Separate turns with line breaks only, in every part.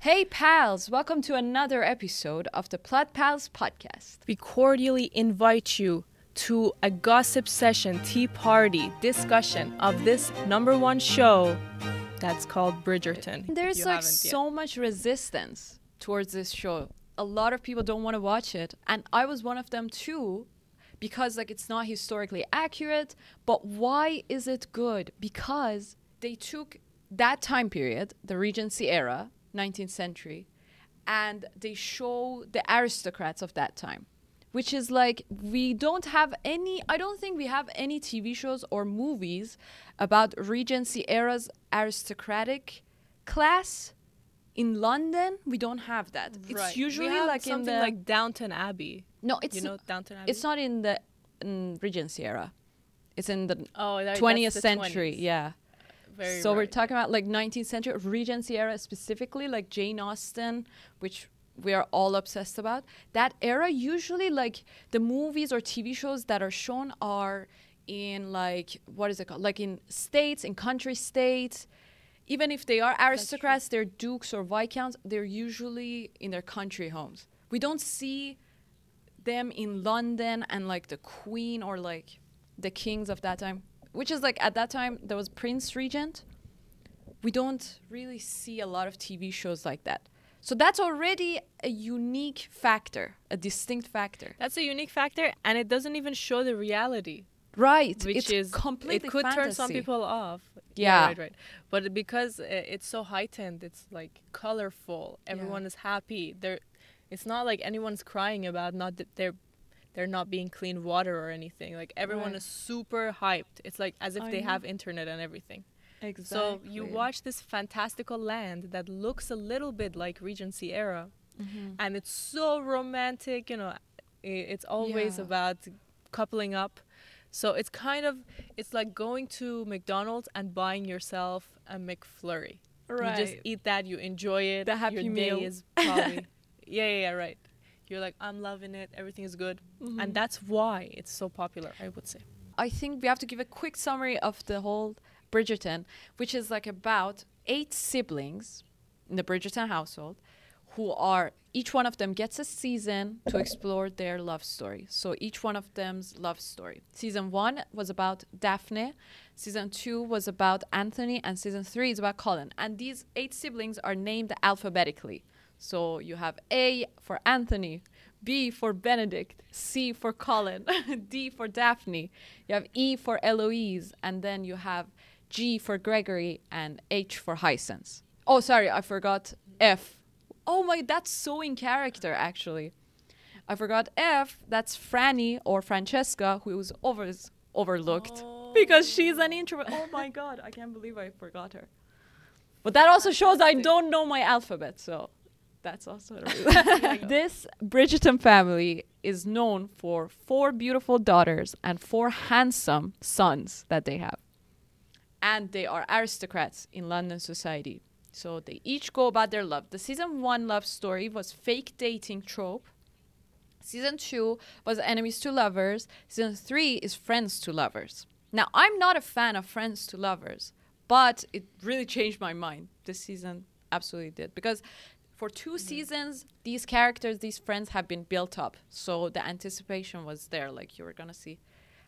Hey pals, welcome to another episode of the Plot Pals podcast.
We cordially invite you to a gossip session, tea party, discussion of this #1 show that's called Bridgerton.
There's like so much resistance towards this show. A lot of people don't want to watch it, and I was one of them too, because like it's not historically accurate. But why is it good? Because they took that time period, the Regency-era, 19th century, and they show the aristocrats of that time, which is like I don't think we have any TV shows or movies about Regency era's aristocratic class in London. We don't have that.
Right.
It's usually
we have
like
something
in the
like Downton Abbey.
No, it's
Downton Abbey.
it's not in the Regency era. It's in the 20th
that's the
century.
20s.
Yeah.
Very
So
right.
we're talking about like 19th century, Regency era specifically, like Jane Austen, which we are all obsessed about. That era, usually like the movies or TV shows that are shown are in like, what is it called? Like in states, in country states. Even if they are aristocrats, they're dukes or viscounts, they're usually in their country homes. We don't see them in London and like the queen or like the kings of that time. Which is like at that time there was Prince Regent. We don't really see a lot of TV shows like that. So that's already a unique factor, a distinct factor.
That's a unique factor, and it doesn't even show the reality.
Right.
Which
it's
is
completely
it could
fantasy.
turn some people off.
Yeah.
Right. But because it's so heightened, it's like colorful. Everyone is happy. It's not like anyone's crying about not that they're not being clean water or anything. Like everyone is super hyped. It's like as if they have internet and everything.
Exactly.
So you watch this fantastical land that looks a little bit like Regency era, and it's so romantic. It's always about coupling up. So it's like going to McDonald's and buying yourself a McFlurry.
Right.
You just eat that, you enjoy it.
The Happy
Your
Meal.
day is probably right. You're like, I'm loving it, everything is good. And that's why it's so popular, I would say.
I think we have to give a quick summary of the whole Bridgerton, which is like about 8 siblings in the Bridgerton household who are, each one of them gets a season to explore their love story. So each one of them's love story. Season 1 was about Daphne. Season 2 was about Anthony. And season 3 is about Colin. And these 8 siblings are named alphabetically. So you have A for Anthony, B for Benedict, C for Colin, D for Daphne. You have E for Eloise, and then you have G for Gregory and H for Hyacinth. Oh, sorry, I forgot F. Oh my, that's so in character, actually. I forgot F. That's Franny or Francesca, who was overlooked because she's an introvert. Oh my God, I can't believe I forgot her. But that also shows I don't know my alphabet, so that's also a reason. This Bridgerton family is known for 4 beautiful daughters and 4 handsome sons that they have. And they are aristocrats in London society. So they each go about their love. The season 1 love story was fake dating trope. Season 2 was enemies to lovers. Season 3 is friends to lovers. Now, I'm not a fan of friends to lovers, but it really changed my mind. This season absolutely did. Because for 2 seasons, these characters, these friends have been built up. So the anticipation was there. Like you were going to see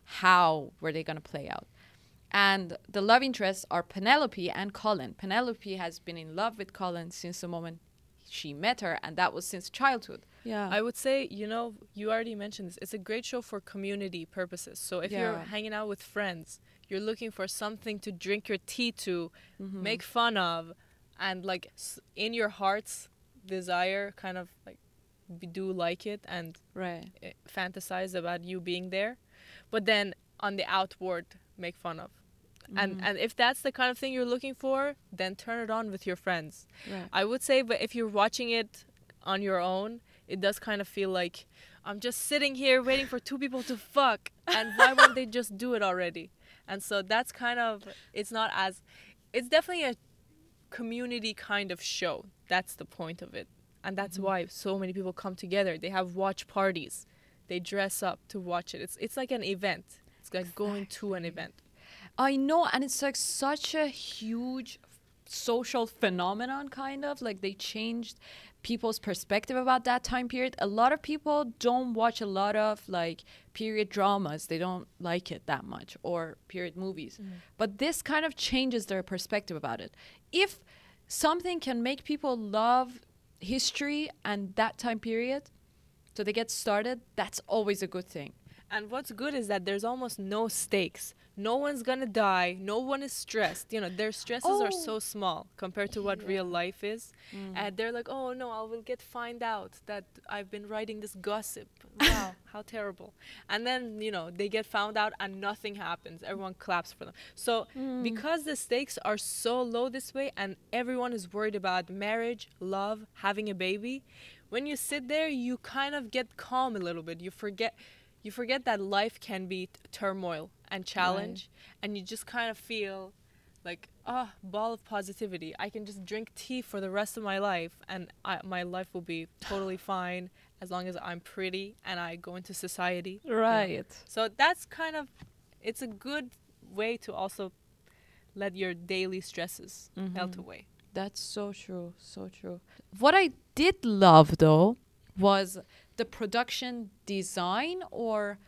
how were they going to play out. And the love interests are Penelope and Colin. Penelope has been in love with Colin since the moment she met her, and that was since childhood. Yeah.
I would say, you already mentioned this. It's a great show for community purposes. So if you're hanging out with friends, you're looking for something to drink your tea to, make fun of, and like in your heart's desire, kind of like do like it and fantasize about you being there. But then on the outward, make fun of. And if that's the kind of thing you're looking for, then turn it on with your friends.
Right.
I would say, but if you're watching it on your own, it does kind of feel like I'm just sitting here waiting for 2 people to fuck, and why won't they just do it already? And so that's kind of, it's definitely a community kind of show. That's the point of it. And that's why so many people come together. They have watch parties. They dress up to watch it. It's like an event. It's like going to an event.
I know, and it's like such a huge social phenomenon, kind of like they changed people's perspective about that time period. A lot of people don't watch a lot of like period dramas. They don't like it that much, or period movies. But this kind of changes their perspective about it. If something can make people love history and that time period, so they get started, that's always a good thing.
And what's good is that there's almost no stakes. No one's gonna die. No one is stressed. You know, their stresses are so small compared to what real life is. And they're like, oh no, I will get find out that I've been writing this gossip. Wow, how terrible. And then, you know, they get found out and nothing happens. Everyone claps for them. So because the stakes are so low this way and everyone is worried about marriage, love, having a baby, when you sit there, you kind of get calm a little bit. You forget that life can be turmoil and challenge, and you just kind of feel like, ball of positivity. I can just drink tea for the rest of my life, and my life will be totally fine as long as I'm pretty and I go into society.
Right.
You know? So that's kind of, it's a good way to also let your daily stresses melt away.
That's so true, so true. What I did love, though, was the production design, or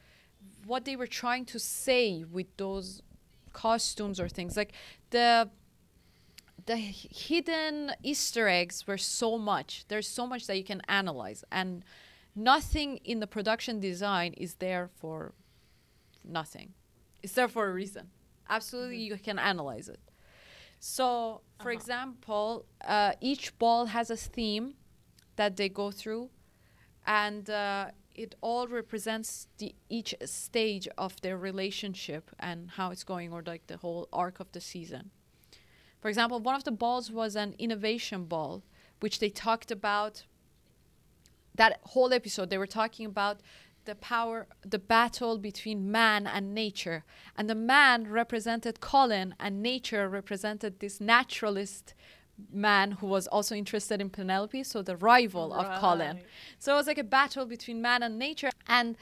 what they were trying to say with those costumes or things. Like the hidden Easter eggs were so much. There's so much that you can analyze, and nothing in the production design is there for nothing. It's there for a reason. Absolutely, you can analyze it. So, for example, each ball has a theme that they go through, and it all represents each stage of their relationship and how it's going, or like the whole arc of the season. For example, one of the balls was an innovation ball, which they talked about. That whole episode, they were talking about the battle between man and nature. And the man represented Colin, and nature represented this naturalist man who was also interested in Penelope, so the rival of Colin. So it was like a battle between man and nature. And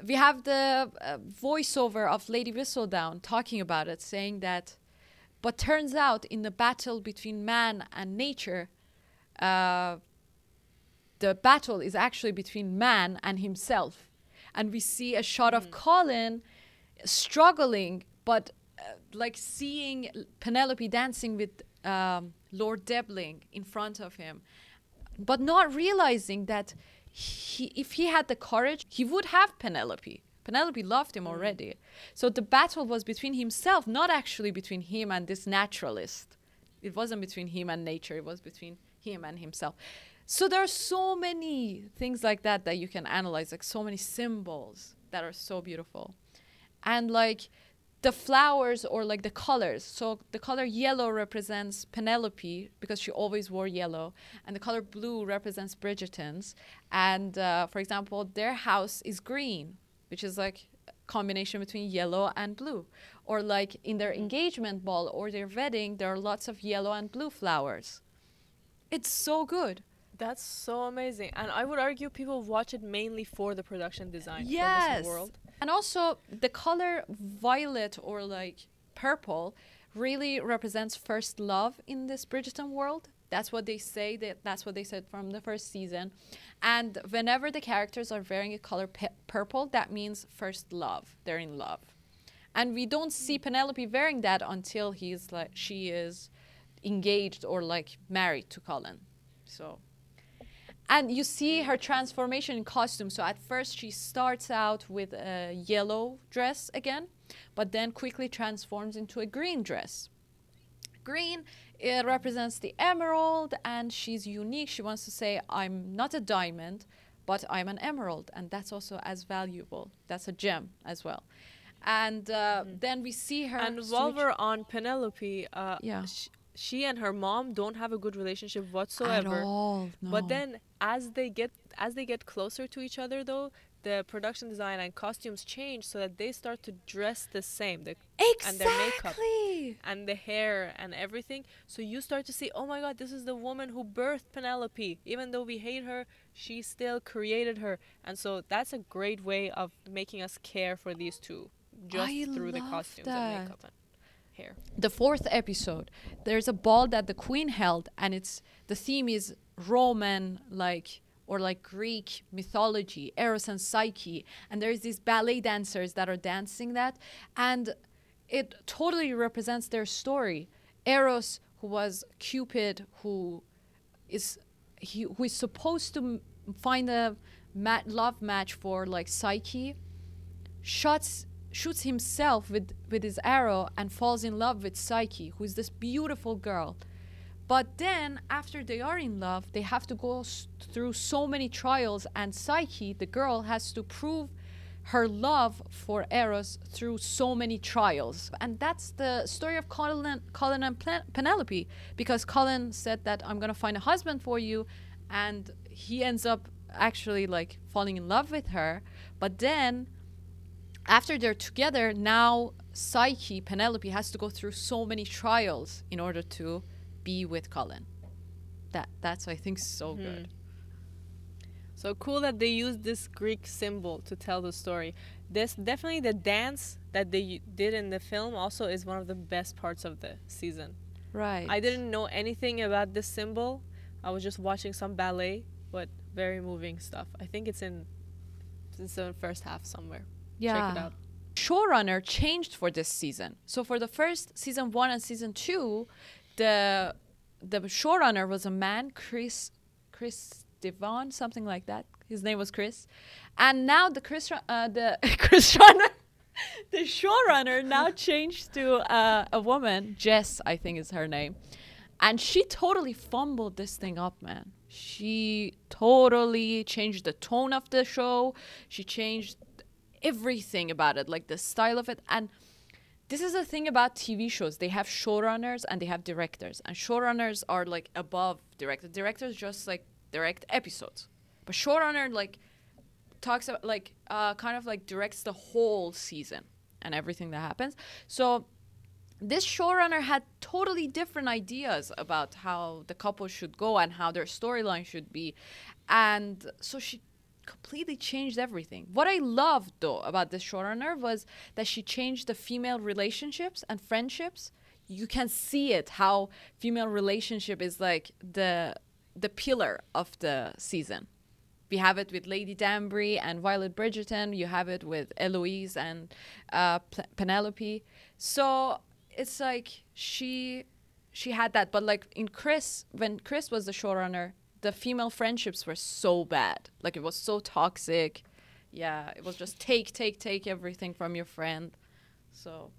we have the voiceover of Lady Whistledown talking about it, saying that, but turns out in the battle between man and nature, the battle is actually between man and himself. And we see a shot of Colin struggling, but like seeing Penelope dancing with Lord Debling in front of him, but not realizing that if he had the courage, he would have Penelope. Penelope loved him already. So the battle was between himself, not actually between him and this naturalist. It wasn't between him and nature. It was between him and himself. So there are so many things like that that you can analyze, like so many symbols that are so beautiful. And like the flowers, or like the colors. So the color yellow represents Penelope because she always wore yellow. And the color blue represents Bridgertons. And for example, their house is green, which is like a combination between yellow and blue. Or like in their engagement ball or their wedding, there are lots of yellow and blue flowers. It's so good.
That's so amazing. And I would argue people watch it mainly for the production design for this world.
And also the color violet, or like purple, really represents first love in this Bridgerton world. That's what they say. That's what they said from the first season. And whenever the characters are wearing a color purple, that means first love. They're in love. And we don't see Penelope wearing that until she is engaged or like married to Colin. So, and you see her transformation in costume. So at first she starts out with a yellow dress again, but then quickly transforms into a green dress. Green, it represents the emerald, and she's unique. She wants to say, I'm not a diamond, but I'm an emerald, and that's also as valuable. That's a gem as well. And then we see her.
And while we're on Penelope, she and her mom don't have a good relationship whatsoever.
At all, no.
But then as they get closer to each other, though, the production design and costumes change so that they start to dress the same. And their makeup and the hair and everything. So you start to see, oh my God, this is the woman who birthed Penelope. Even though we hate her, she still created her. And so that's a great way of making us care for these two, just through the costumes and makeup and hair.
The fourth episode, there's a ball that the queen held, and the theme is Roman, like, or like Greek mythology, Eros and Psyche, and there's these ballet dancers that are dancing that, and it totally represents their story. Eros, who was Cupid, who is supposed to find a love match for like Psyche, shoots himself with his arrow and falls in love with Psyche, who is this beautiful girl. But then after they are in love, they have to go through so many trials, and Psyche, the girl, has to prove her love for Eros through so many trials. And that's the story of Colin and Penelope, because Colin said that I'm going to find a husband for you, and he ends up actually like falling in love with her. But then after they're together, now Psyche, Penelope, has to go through so many trials in order to be with Colin. That's I think so good.
So cool that they used this Greek symbol to tell the story. This definitely, the dance that they did in the film also is one of the best parts of the season.
Right.
I didn't know anything about this symbol. I was just watching some ballet, but very moving stuff. I think it's in the first half somewhere.
Yeah.
Check it out.
Showrunner changed for this season. So for the first season 1 and season 2, the showrunner was a man, Chris Devon, something like that. His name was Chris. And now the showrunner now changed to a woman, Jess, I think is her name. And she totally fumbled this thing up, man. She totally changed the tone of the show. She changed everything about it, like the style of it. And this is the thing about TV shows. They have showrunners and they have directors. And showrunners are like above directors. Directors just like direct episodes. But showrunner like talks about like kind of like directs the whole season and everything that happens. So this showrunner had totally different ideas about how the couple should go and how their storyline should be. And so she completely changed everything. What I loved, though, about this showrunner was that she changed the female relationships and friendships. You can see it, how female relationship is like the pillar of the season. We have it with Lady Danbury and Violet Bridgerton. You have it with Eloise and Penelope. So it's like she had that. But like in Chris, when Chris was the showrunner, the female friendships were so bad. Like it was so toxic. Yeah, it was just take everything from your friend. So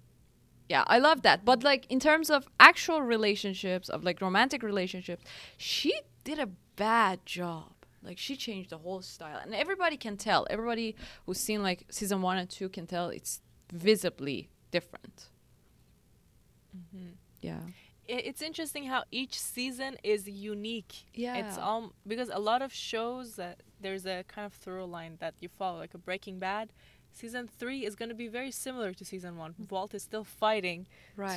yeah, I love that. But like in terms of actual relationships, of like romantic relationships, she did a bad job. Like she changed the whole style. And everybody can tell. Everybody who's seen like season 1 and 2 can tell it's visibly different.
Mm-hmm.
Yeah.
It's interesting how each season is unique.
Yeah.
It's because a lot of shows there's a kind of through line that you follow, like a Breaking Bad. Season 3 is going to be very similar to season 1. Walt is still fighting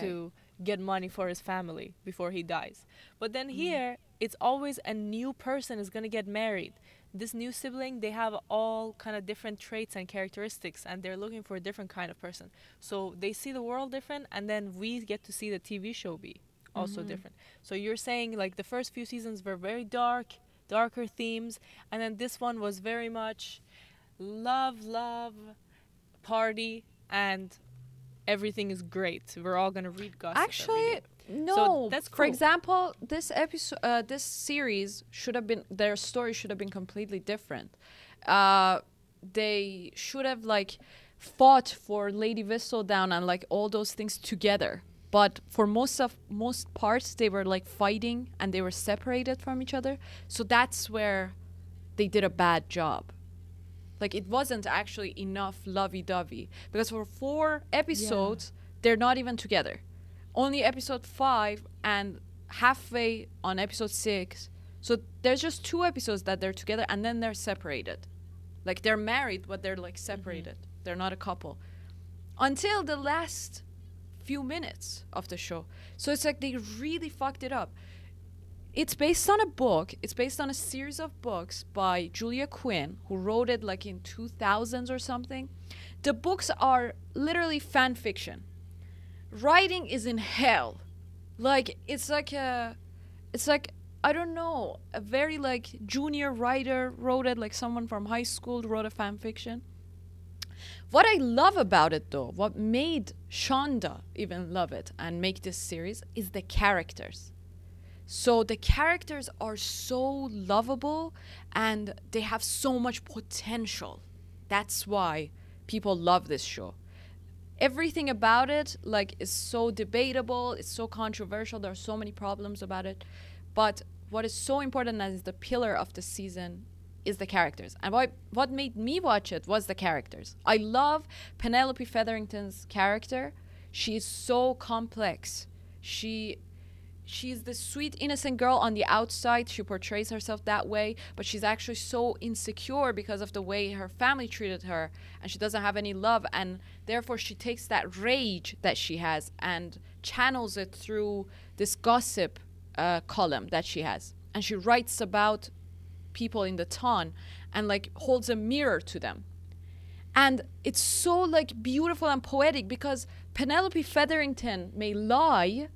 to get money for his family before he dies. But then here, it's always a new person is going to get married. This new sibling, they have all kind of different traits and characteristics, and they're looking for a different kind of person. So they see the world different, and then we get to see the TV show be also different. So you're saying like the first few seasons were very darker themes, and then this one was very much love, party, and everything is great. We're all gonna read gossip.
Actually, no.
So that's cool.
For example, this episode, this series should have been, their story should have been completely different. They should have like fought for Lady Whistledown and like all those things together. But for most parts, they were like fighting and they were separated from each other. So that's where they did a bad job. Like it wasn't actually enough lovey-dovey, because for 4 episodes, they're not even together. Only episode 5 and halfway on episode 6. So there's just 2 episodes that they're together and then they're separated. Like they're married, but they're like separated. They're not a couple. Until the last few minutes of the show. So it's like they really fucked it up. It's based on a book. It's based on a series of books by Julia Quinn, who wrote it like in 2000s or something. The books are literally fan fiction. writing is in hell. Like it's like I don't know, a very like junior writer wrote it, like someone from high school wrote a fan fiction. What I love about it though, what made Shonda even love it and make this series, is the characters. So the characters are so lovable and they have so much potential. That's why people love this show. Everything about it like is so debatable, it's so controversial, there are so many problems about it. But what is so important as the pillar of the season is the characters. And what made me watch it was the characters. I love Penelope Featherington's character. She is so complex. She's this sweet, innocent girl on the outside. She portrays herself that way, but she's actually so insecure because of the way her family treated her, and she doesn't have any love, and therefore she takes that rage that she has and channels it through this gossip column that she has. And she writes about people in the town and like holds a mirror to them. And it's so like beautiful and poetic because Penelope Featherington may lie,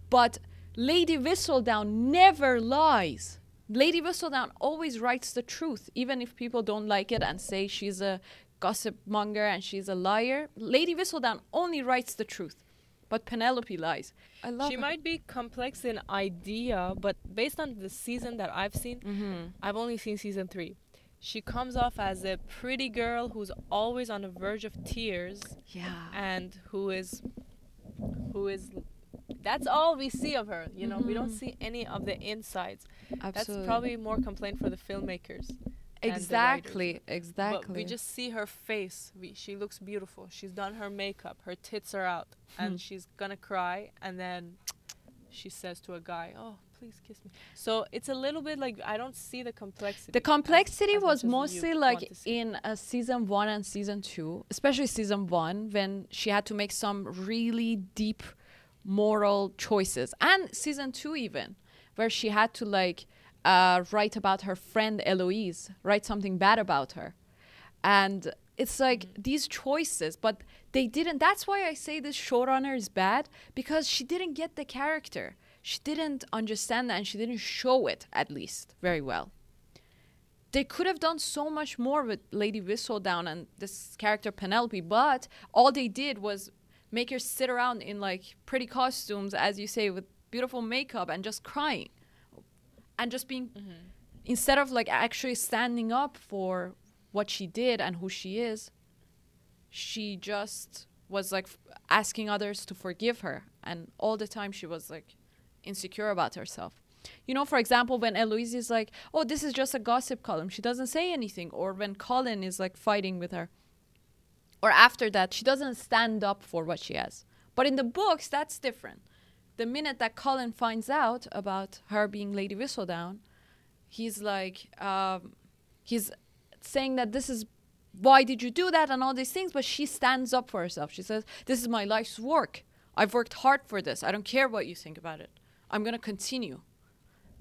but Lady Whistledown never lies. Lady Whistledown always writes the truth, even if people don't like it and say she's a gossip monger and she's a liar. Lady Whistledown only writes the truth, but Penelope lies. I love
She
her.
might be complex in idea, but based on the season that I've seen, I've only seen season 3. She comes off as a pretty girl who's always on the verge of tears.
Yeah.
And who is that's all we see of her, you know. We don't see any of the insides.
Absolutely.
That's probably more complaint for the filmmakers.
Exactly.
But we just see her face. She looks beautiful. She's done her makeup. Her tits are out. And she's gonna cry. And then she says to a guy, "Oh, please kiss me." So it's a little bit like I don't see the complexity.
The complexity
as
was
much as
mostly
you
like
want to see.
in season 1 and season 2, especially season 1, when she had to make some really deep moral choices, and season 2 even, where she had to like write about her friend Eloise, write something bad about her. And it's like these choices, but they didn't. That's why I say this showrunner is bad, because she didn't get the character. She didn't understand that, and she didn't show it, at least, very well. They could have done so much more with Lady Whistledown and this character Penelope, but all they did was make her sit around in like pretty costumes, as you say, with beautiful makeup and just crying. And just being, instead of like actually standing up for what she did and who she is, she just was like asking others to forgive her. And all the time she was like insecure about herself. You know, for example, when Eloise is like, "Oh, this is just a gossip column," she doesn't say anything. Or when Colin is like fighting with her, or after that, she doesn't stand up for what she has. But in the books, that's different. The minute that Colin finds out about her being Lady Whistledown, he's like, he's saying that this is, why did you do that and all these things, but she stands up for herself. She says, "This is my life's work. I've worked hard for this. I don't care what you think about it. I'm going to continue."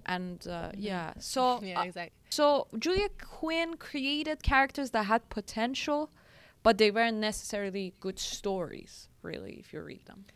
And yeah, so
Yeah, exactly.
So Julia Quinn created characters that had potential, but they weren't necessarily good stories, really, if you read them.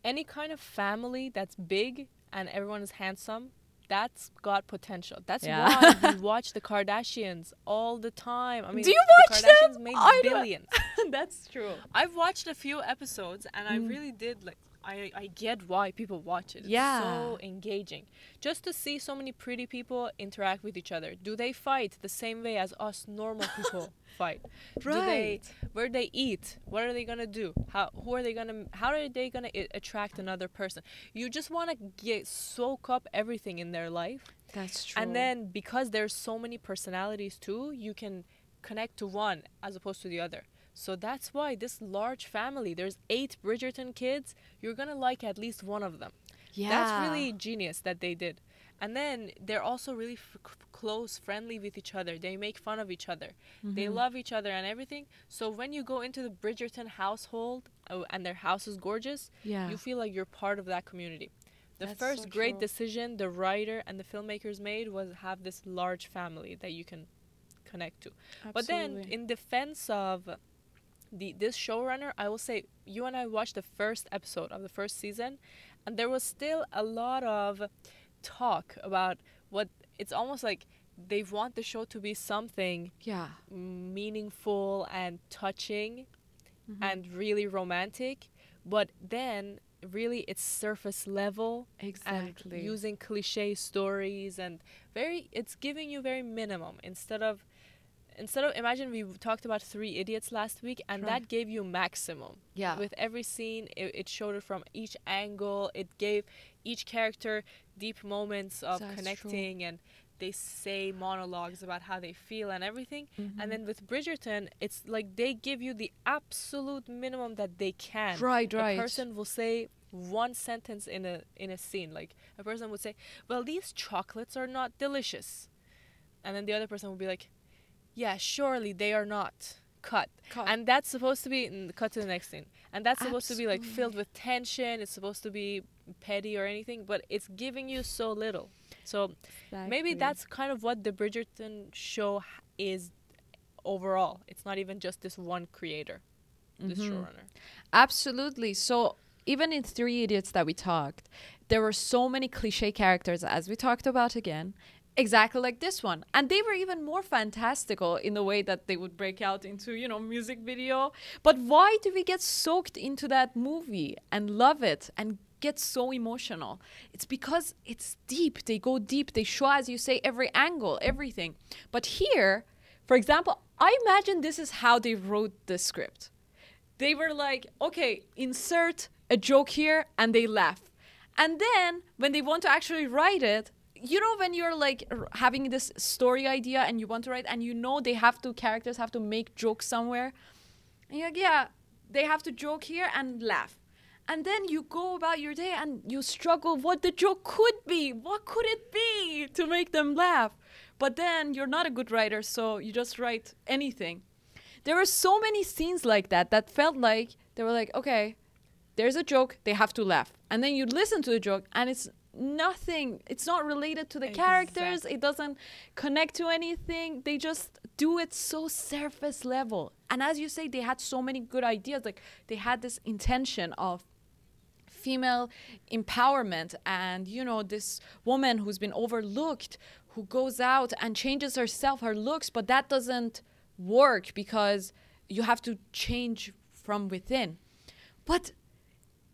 Any kind of family that's big and everyone is handsome, that's got potential. That's why we watch the Kardashians all the time. I mean,
do you watch
the Kardashians
them?
made
I
billions.
That's true.
I've watched a few episodes and I really did like. I get why people watch it. It's so engaging. Just to see so many pretty people interact with each other. Do they fight the same way as us normal people fight?
Right.
Where they eat? What are they gonna do? How are they gonna attract another person? You just want to soak up everything in their life.
That's true.
And then because there's so many personalities too, you can connect to one as opposed to the other. So that's why this large family, there's 8 Bridgerton kids, you're going to like at least one of them.
Yeah.
That's really genius that they did. And then they're also really close, friendly with each other. They make fun of each other. They love each other and everything. So when you go into the Bridgerton household and their house is gorgeous, you feel like you're part of that community. The first great decision the writer and the filmmakers made was have this large family that you can connect to.
Absolutely.
But then in defense of this showrunner, I will say, you and I watched the first episode of the first season, and there was still a lot of talk about what it's almost like they want the show to be something meaningful and touching and really romantic, but then really it's surface level and using cliche stories, and it's giving you very minimum instead of imagine we talked about Three Idiots last week, and that gave you maximum. With every scene, it showed it from each angle. It gave each character deep moments of connecting, and they say monologues about how they feel and everything. And then with Bridgerton, it's like they give you the absolute minimum that they can. A person will say one sentence in a scene. Like a person would say, well, these chocolates are not delicious. And then the other person will be like, yeah, surely they are not. Cut. And that's supposed to be cut to the next scene. And that's supposed to be like filled with tension. It's supposed to be petty or anything, but it's giving you so little. So maybe that's kind of what the Bridgerton show is overall. It's not even just this one creator, this showrunner.
Absolutely. So even in Three Idiots that we talked, there were so many cliche characters, as we talked about again, exactly like this one. And they were even more fantastical in the way that they would break out into, music video. But why do we get soaked into that movie and love it and get so emotional? It's because it's deep. They go deep. They show, as you say, every angle, everything. But here, for example, I imagine this is how they wrote the script. They were like, okay, insert a joke here, and they laugh. And then when they want to actually write it, when you're like having this story idea and you want to write, and characters have to make jokes somewhere, and you're like, yeah, they have to joke here and laugh. And then you go about your day and you struggle what the joke could be. What could it be to make them laugh? But then you're not a good writer, so you just write anything. There were so many scenes like that felt like they were like, okay, there's a joke, they have to laugh. And then you listen to the joke and it's nothing. It's not related to the characters. It doesn't connect to anything. They just do it so surface level. And as you say, they had so many good ideas. Like they had this intention of female empowerment and, this woman who's been overlooked, who goes out and changes herself, her looks, but that doesn't work because you have to change from within. But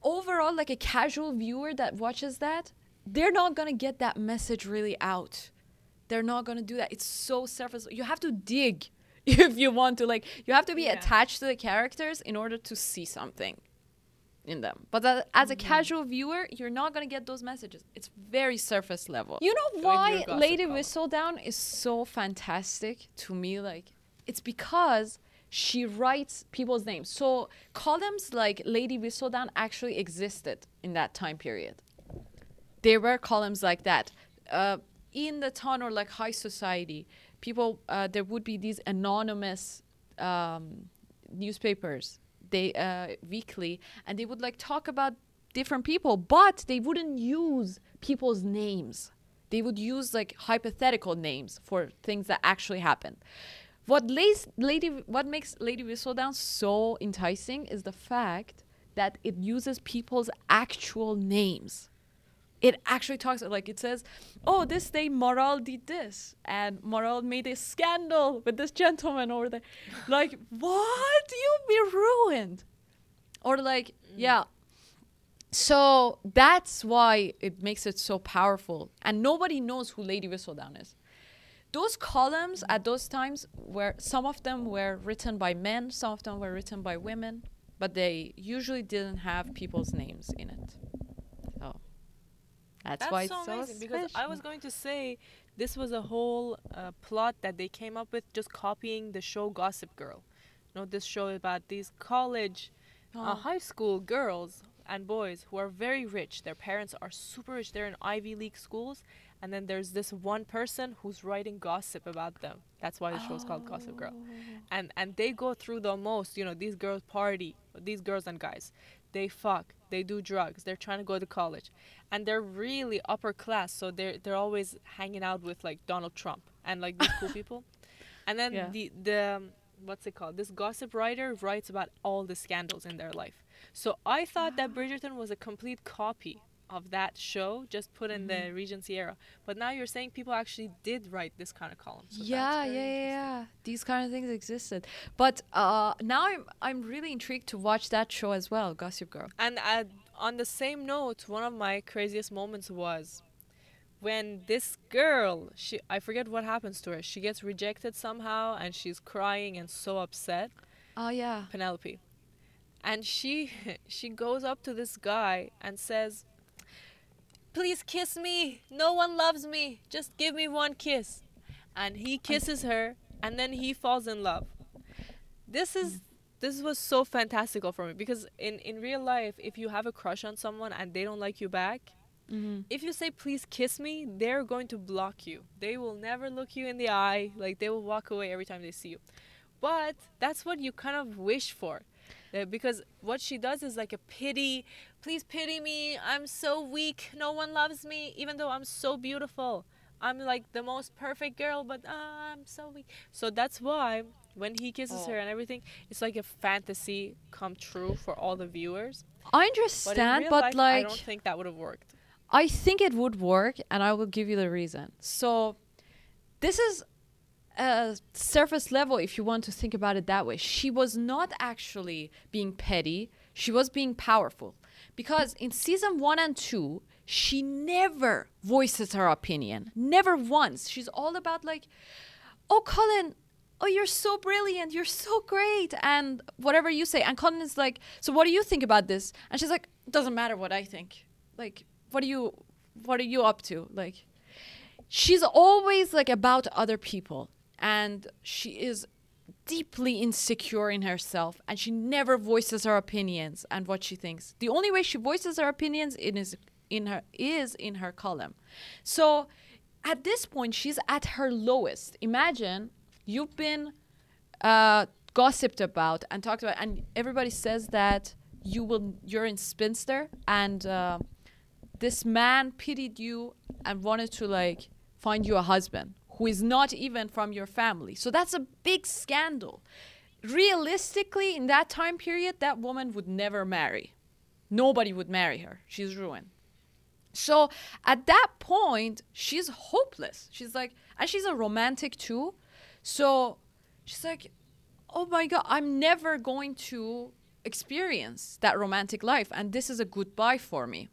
overall, like a casual viewer that watches that, they're not going to get that message really out. They're not going to do that. It's so surface. You have to dig if you want to. Like, you have to be attached to the characters in order to see something in them. But as a casual viewer, you're not going to get those messages. It's very surface level. You know why Lady Whistledown is so fantastic to me? Like, it's because she writes people's names. So columns like Lady Whistledown actually existed in that time period. There were columns like that. In the town or like high society, people, there would be these anonymous newspapers, weekly, and they would like talk about different people, but they wouldn't use people's names. They would use like hypothetical names for things that actually happened. What makes Lady Whistledown so enticing is the fact that it uses people's actual names. It actually talks, like it says, oh, this day Maral did this, and Maral made a scandal with this gentleman over there. Like, what? You'll be ruined. Or like, yeah. So that's why it makes it so powerful. And nobody knows who Lady Whistledown is. Those columns at those times, some of them were written by men, some of them were written by women, but they usually didn't have people's names in it. So that's why it's so
amazing. Because I was going to say this was a whole plot that they came up with, just copying the show Gossip Girl. This show about these college, high school girls and boys who are very rich. Their parents are super rich. They're in Ivy League schools. And then there's this one person who's writing gossip about them. That's why the show's called Gossip Girl. And they go through the most, these girls party, these girls and guys. They fuck, they do drugs, they're trying to go to college. And they're really upper class, so they're always hanging out with like Donald Trump and like these cool people. And then what's it called? This gossip writer writes about all the scandals in their life. So I thought that Bridgerton was a complete copy of that show, just put in the Regency era. But now you're saying people actually did write this kind of column. So
yeah. These kind of things existed. But now I'm really intrigued to watch that show as well, Gossip Girl.
And on the same note, one of my craziest moments was when this girl, I forget what happens to her. She gets rejected somehow and she's crying and so upset.
Oh, yeah.
Penelope. And she goes up to this guy and says, "Please kiss me. No one loves me. Just give me one kiss." And he kisses her and then he falls in love. This was so fantastical for me because in real life, if you have a crush on someone and they don't like you back, if you say, "Please kiss me," they're going to block you. They will never look you in the eye. Like, they will walk away every time they see you. But that's what you kind of wish for. Because what she does is like a pity. "Please pity me. I'm so weak. No one loves me, even though I'm so beautiful. I'm like the most perfect girl, but I'm so weak." So that's why when he kisses her and everything, it's like a fantasy come true for all the viewers.
I understand, but
life, I don't think that would have worked.
I think it would work, and I will give you the reason. So this is a surface level if you want to think about it that way. She was not actually being petty. She was being powerful. Because in season 1 and 2, she never voices her opinion. Never once. She's all about like, "Oh, Colin, oh, you're so brilliant. You're so great." And whatever you say. And Colin is like, "So what do you think about this?" And she's like, "Doesn't matter what I think. Like, what are you up to?" Like, she's always like about other people. And she is deeply insecure in herself, and she never voices her opinions and what she thinks. The only way she voices her opinions is in her column. So at this point, she's at her lowest. Imagine you've been gossiped about and talked about, and everybody says that you're in spinster, and this man pitied you and wanted to like find you a husband who is not even from your family. So that's a big scandal. Realistically, in that time period, that woman would never marry. Nobody would marry her. She's ruined. So at that point, she's hopeless. She's like, and she's a romantic too. So she's like, "Oh my God, I'm never going to experience that romantic life. And this is a goodbye for me."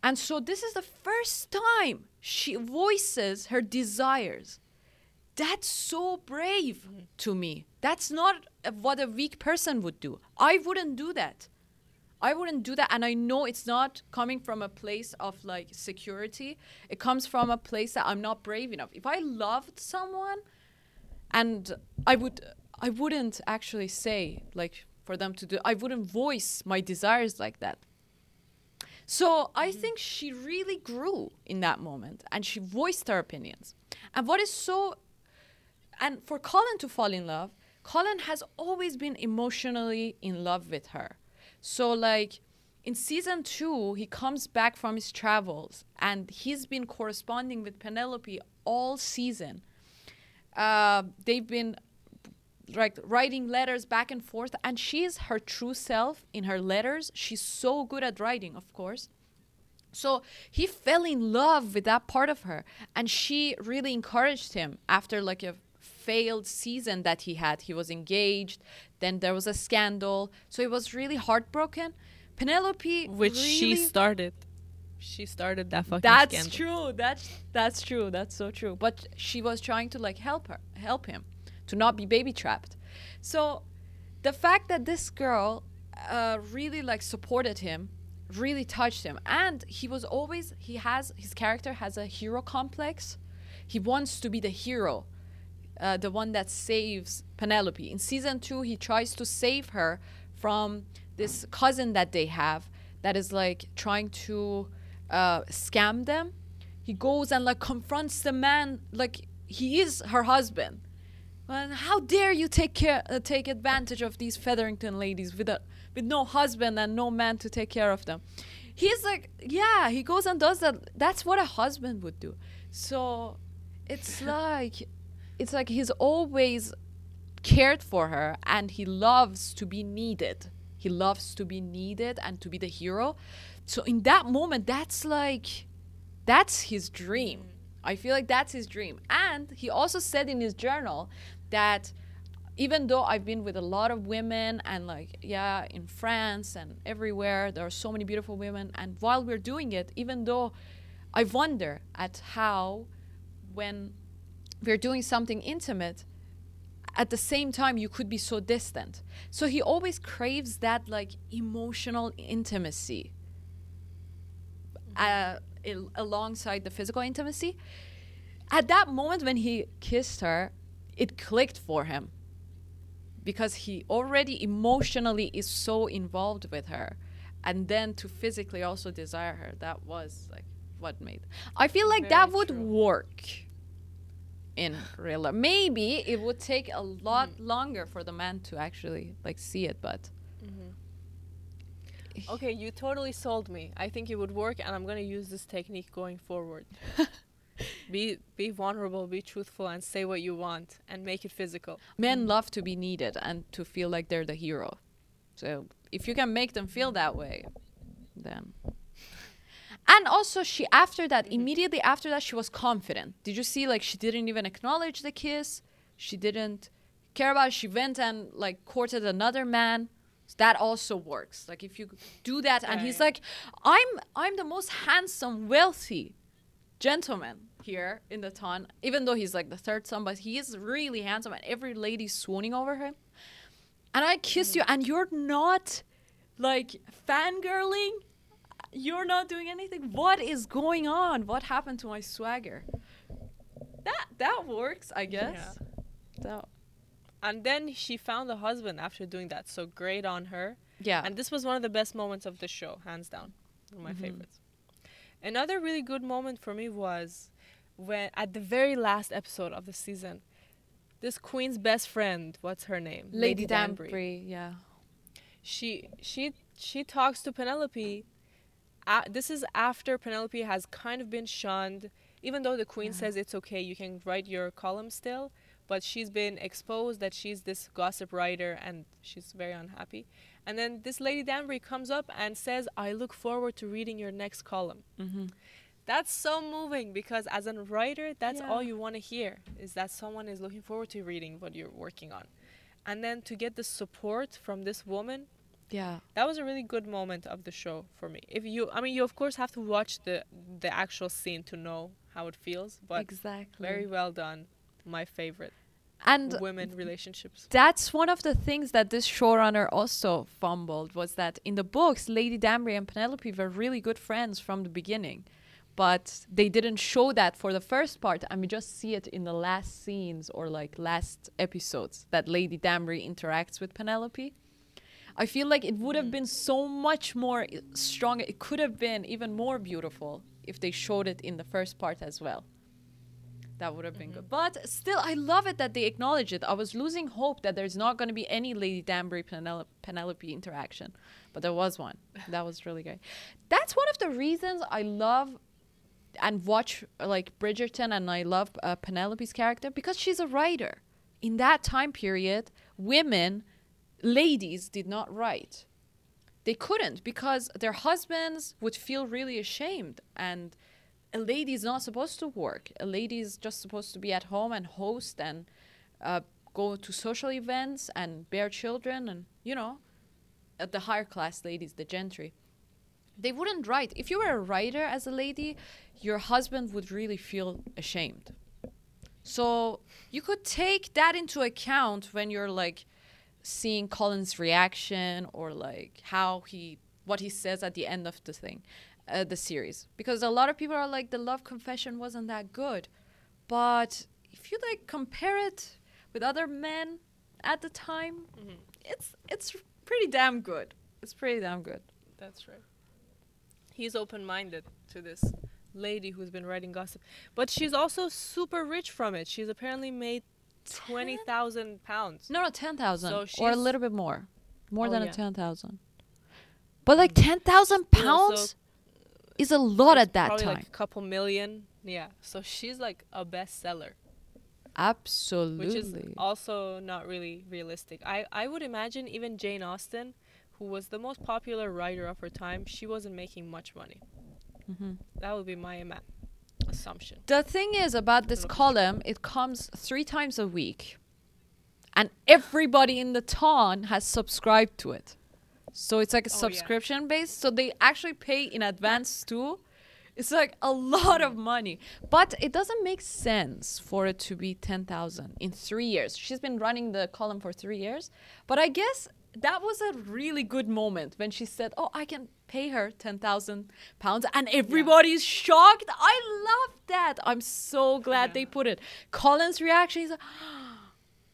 And so this is the first time she voices her desires. That's so brave to me. That's not what a weak person would do. I wouldn't do that. And I know it's not coming from a place of like security. It comes from a place that I'm not brave enough. If I loved someone, and I wouldn't actually say like for them to do, I wouldn't voice my desires like that. So I think she really grew in that moment, and she voiced her opinions. And and for Colin to fall in love, Colin has always been emotionally in love with her. So like in season 2, he comes back from his travels, and he's been corresponding with Penelope all season. They've been like writing letters back and forth, and she's her true self in her letters. She's so good at writing, of course. So he fell in love with that part of her, and she really encouraged him after like a failed season that he had. He was engaged, then there was a scandal, so he was really heartbroken. Penelope,
which
really,
she started that fucking
that's
scandal.
True. That's true. That's so true. But she was trying to like help him to not be baby trapped. So the fact that this girl really like supported him really touched him. And his character has a hero complex. He wants to be the hero, the one that saves Penelope. In season 2, he tries to save her from this cousin that they have that is like trying to scam them. He goes and like confronts the man like he is her husband. And how dare you take advantage of these Featherington ladies with no husband and no man to take care of them. He's like, yeah, he goes and does that. That's what a husband would do. So it's like he's always cared for her, and he loves to be needed. He loves to be needed and to be the hero. So in that moment, that's his dream. I feel like that's his dream. And he also said in his journal that even though I've been with a lot of women and in France and everywhere, there are so many beautiful women. And while we're doing it, even though I wonder at how when we're doing something intimate, at the same time, you could be so distant. So he always craves that emotional intimacy alongside the physical intimacy. At that moment when he kissed her, it clicked for him. Because he already emotionally is so involved with her, and then to physically also desire her, that was what made. I feel like that would work in real life. Maybe it would take a lot longer for the man to actually see it, but.
Okay, you totally sold me. I think it would work, and I'm gonna use this technique going forward. Be vulnerable, be truthful, and say what you want, and make it physical.
Men love to be needed and to feel like they're the hero. So if you can make them feel that way, then. And also, immediately after that, she was confident. Did you see, she didn't even acknowledge the kiss. She didn't care about it. She went and, courted another man. So that also works. If you do that, and he's like, I'm the most handsome, wealthy gentleman here in the town, even though he's the third son, but he is really handsome and every lady's swooning over him. And I kissed you, and you're not fangirling. You're not doing anything. What is going on? What happened to my swagger? That works, I guess. Yeah.
And then she found a husband after doing that. So great on her.
Yeah.
And this was one of the best moments of the show, hands down. One of my favorites. Another really good moment for me was when, at the very last episode of the season, this queen's best friend, what's her name?
Lady Danbury, yeah.
She talks to Penelope. This is after Penelope has kind of been shunned, even though the queen says it's okay, you can write your column still, but she's been exposed that she's this gossip writer, and she's very unhappy. And then this Lady Danbury comes up and says, I look forward to reading your next column. That's so moving, because as a writer, that's all you want to hear, is that someone is looking forward to reading what you're working on. And then to get the support from this woman, that was a really good moment of the show for me. You of course have to watch the actual scene to know how it feels, but very well done. My favorite. And women relationships.
That's one of the things that this showrunner also fumbled, was that in the books, Lady Danbury and Penelope were really good friends from the beginning. But they didn't show that for the first part, and we just see it in the last scenes or last episodes that Lady Danbury interacts with Penelope. I feel like it would have been so much more strong. It could have been even more beautiful if they showed it in the first part as well. That would have been good. But still, I love it that they acknowledge it. I was losing hope that there's not going to be any Lady Danbury Penelope interaction. But there was one. That was really great. That's one of the reasons I love and watch Bridgerton, and I love Penelope's character, because she's a writer. In that time period, ladies did not write. They couldn't, because their husbands would feel really ashamed, and a lady is not supposed to work. A lady is just supposed to be at home and host and go to social events and bear children, and the higher class ladies, the gentry. They wouldn't write. If you were a writer as a lady, your husband would really feel ashamed. So you could take that into account when you're seeing Colin's reaction, or what he says at the end of the series, because a lot of people are the love confession wasn't that good. But if you compare it with other men at the time, it's pretty damn good. It's pretty damn good.
That's right. He's open-minded to this lady who's been writing gossip, but she's also super rich from it. She's apparently made £20,000.
No, 10,000, or a little bit more than 10,000. But 10,000 pounds is a lot at that time.
Probably a couple million. Yeah. So she's a bestseller.
Absolutely.
Which is also not really realistic. I would imagine even Jane Austen, who was the most popular writer of her time, she wasn't making much money. That would be my assumption.
The thing is about this column, it comes 3 times a week. And everybody in the town has subscribed to it. So it's like a subscription based. So they actually pay in advance too. It's like a lot of money. But it doesn't make sense for it to be 10,000 in 3 years. She's been running the column for 3 years. But I guess that was a really good moment when she said, oh, I can pay her £10,000. And everybody's shocked. I love that. I'm so glad they put it. Colin's reaction is like,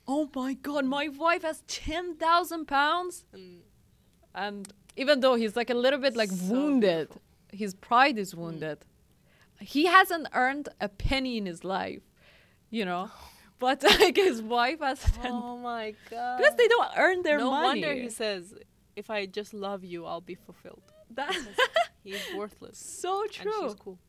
oh my God, my wife has £10,000. And even though he's like a little bit like wounded, his pride is wounded. He hasn't earned a penny in his life, you know. But like his wife has.
Oh my God!
Because they don't earn their money.
No wonder he says, "If I just love you, I'll be fulfilled." He's worthless.
So true.
And she's cool.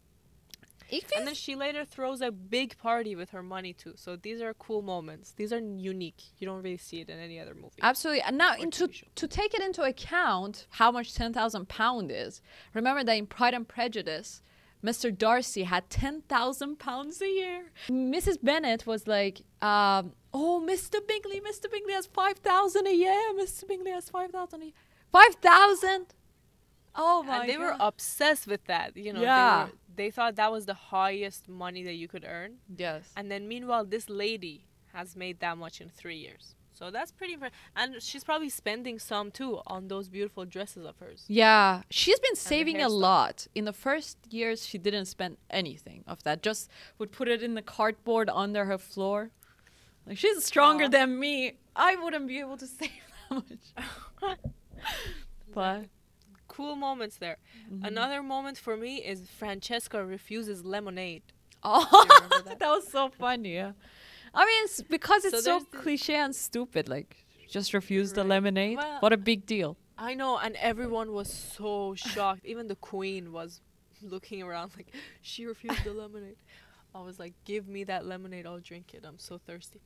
And then she later throws a big party with her money too. So these are cool moments. These are unique. You don't really see it in any other movie.
Absolutely. And now to take it into account how much £10,000 is, remember that in Pride and Prejudice, Mr. Darcy had £10,000 a year. Mrs. Bennet was like, oh, Mr. Bingley has 5,000 a year. Mr. Bingley has 5,000 a year. 5,000? Oh my God.
And they were obsessed with that. You know, they thought that was the highest money that you could earn.
Yes.
And then meanwhile, this lady has made that much in 3 years. So that's pretty impressive. And she's probably spending some too on those beautiful dresses of hers.
Yeah. She's been saving a lot. In the first years, she didn't spend anything of that. Just would put it in the cardboard under her floor. Like, she's stronger than me. I wouldn't be able to save that much. But
cool moments there. Another moment for me is Francesca refuses lemonade.
Oh, that was so funny. Yeah. I mean, it's because it's so cliche and stupid. Like, just refuse the lemonade. Well, what a big deal.
I know, and everyone was so shocked. Even the queen was looking around like, she refused the lemonade. I was like, give me that lemonade, I'll drink it. I'm so thirsty.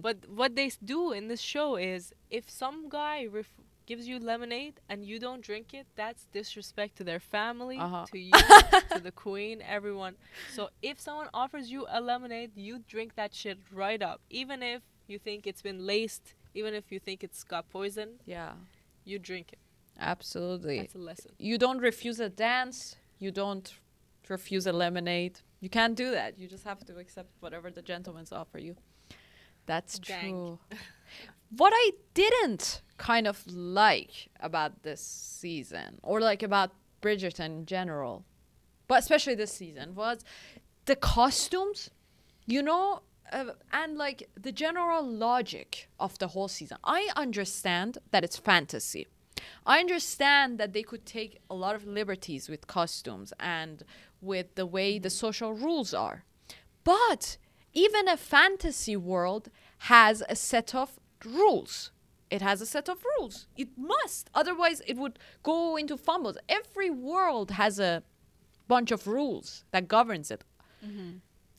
But what they do in this show is, if some guy gives you lemonade and you don't drink it, that's disrespect to their family, to you, to the queen, everyone. So if someone offers you a lemonade, you drink that shit right up. Even if you think it's been laced, even if you think it's got poison, you drink it.
Absolutely.
That's a lesson.
You don't refuse a dance. You don't refuse a lemonade. You can't do that. You just have to accept whatever the gentlemen offer you. That's true. What I didn't kind of like about this season, or like about Bridgerton in general, but especially this season, was the costumes, you know, and like the general logic of the whole season. I understand that it's fantasy. I understand that they could take a lot of liberties with costumes and with the way the social rules are. But even a fantasy world has a set of rules. It has a set of rules. It must. Otherwise, it would go into fumbles. Every world has a bunch of rules that governs it.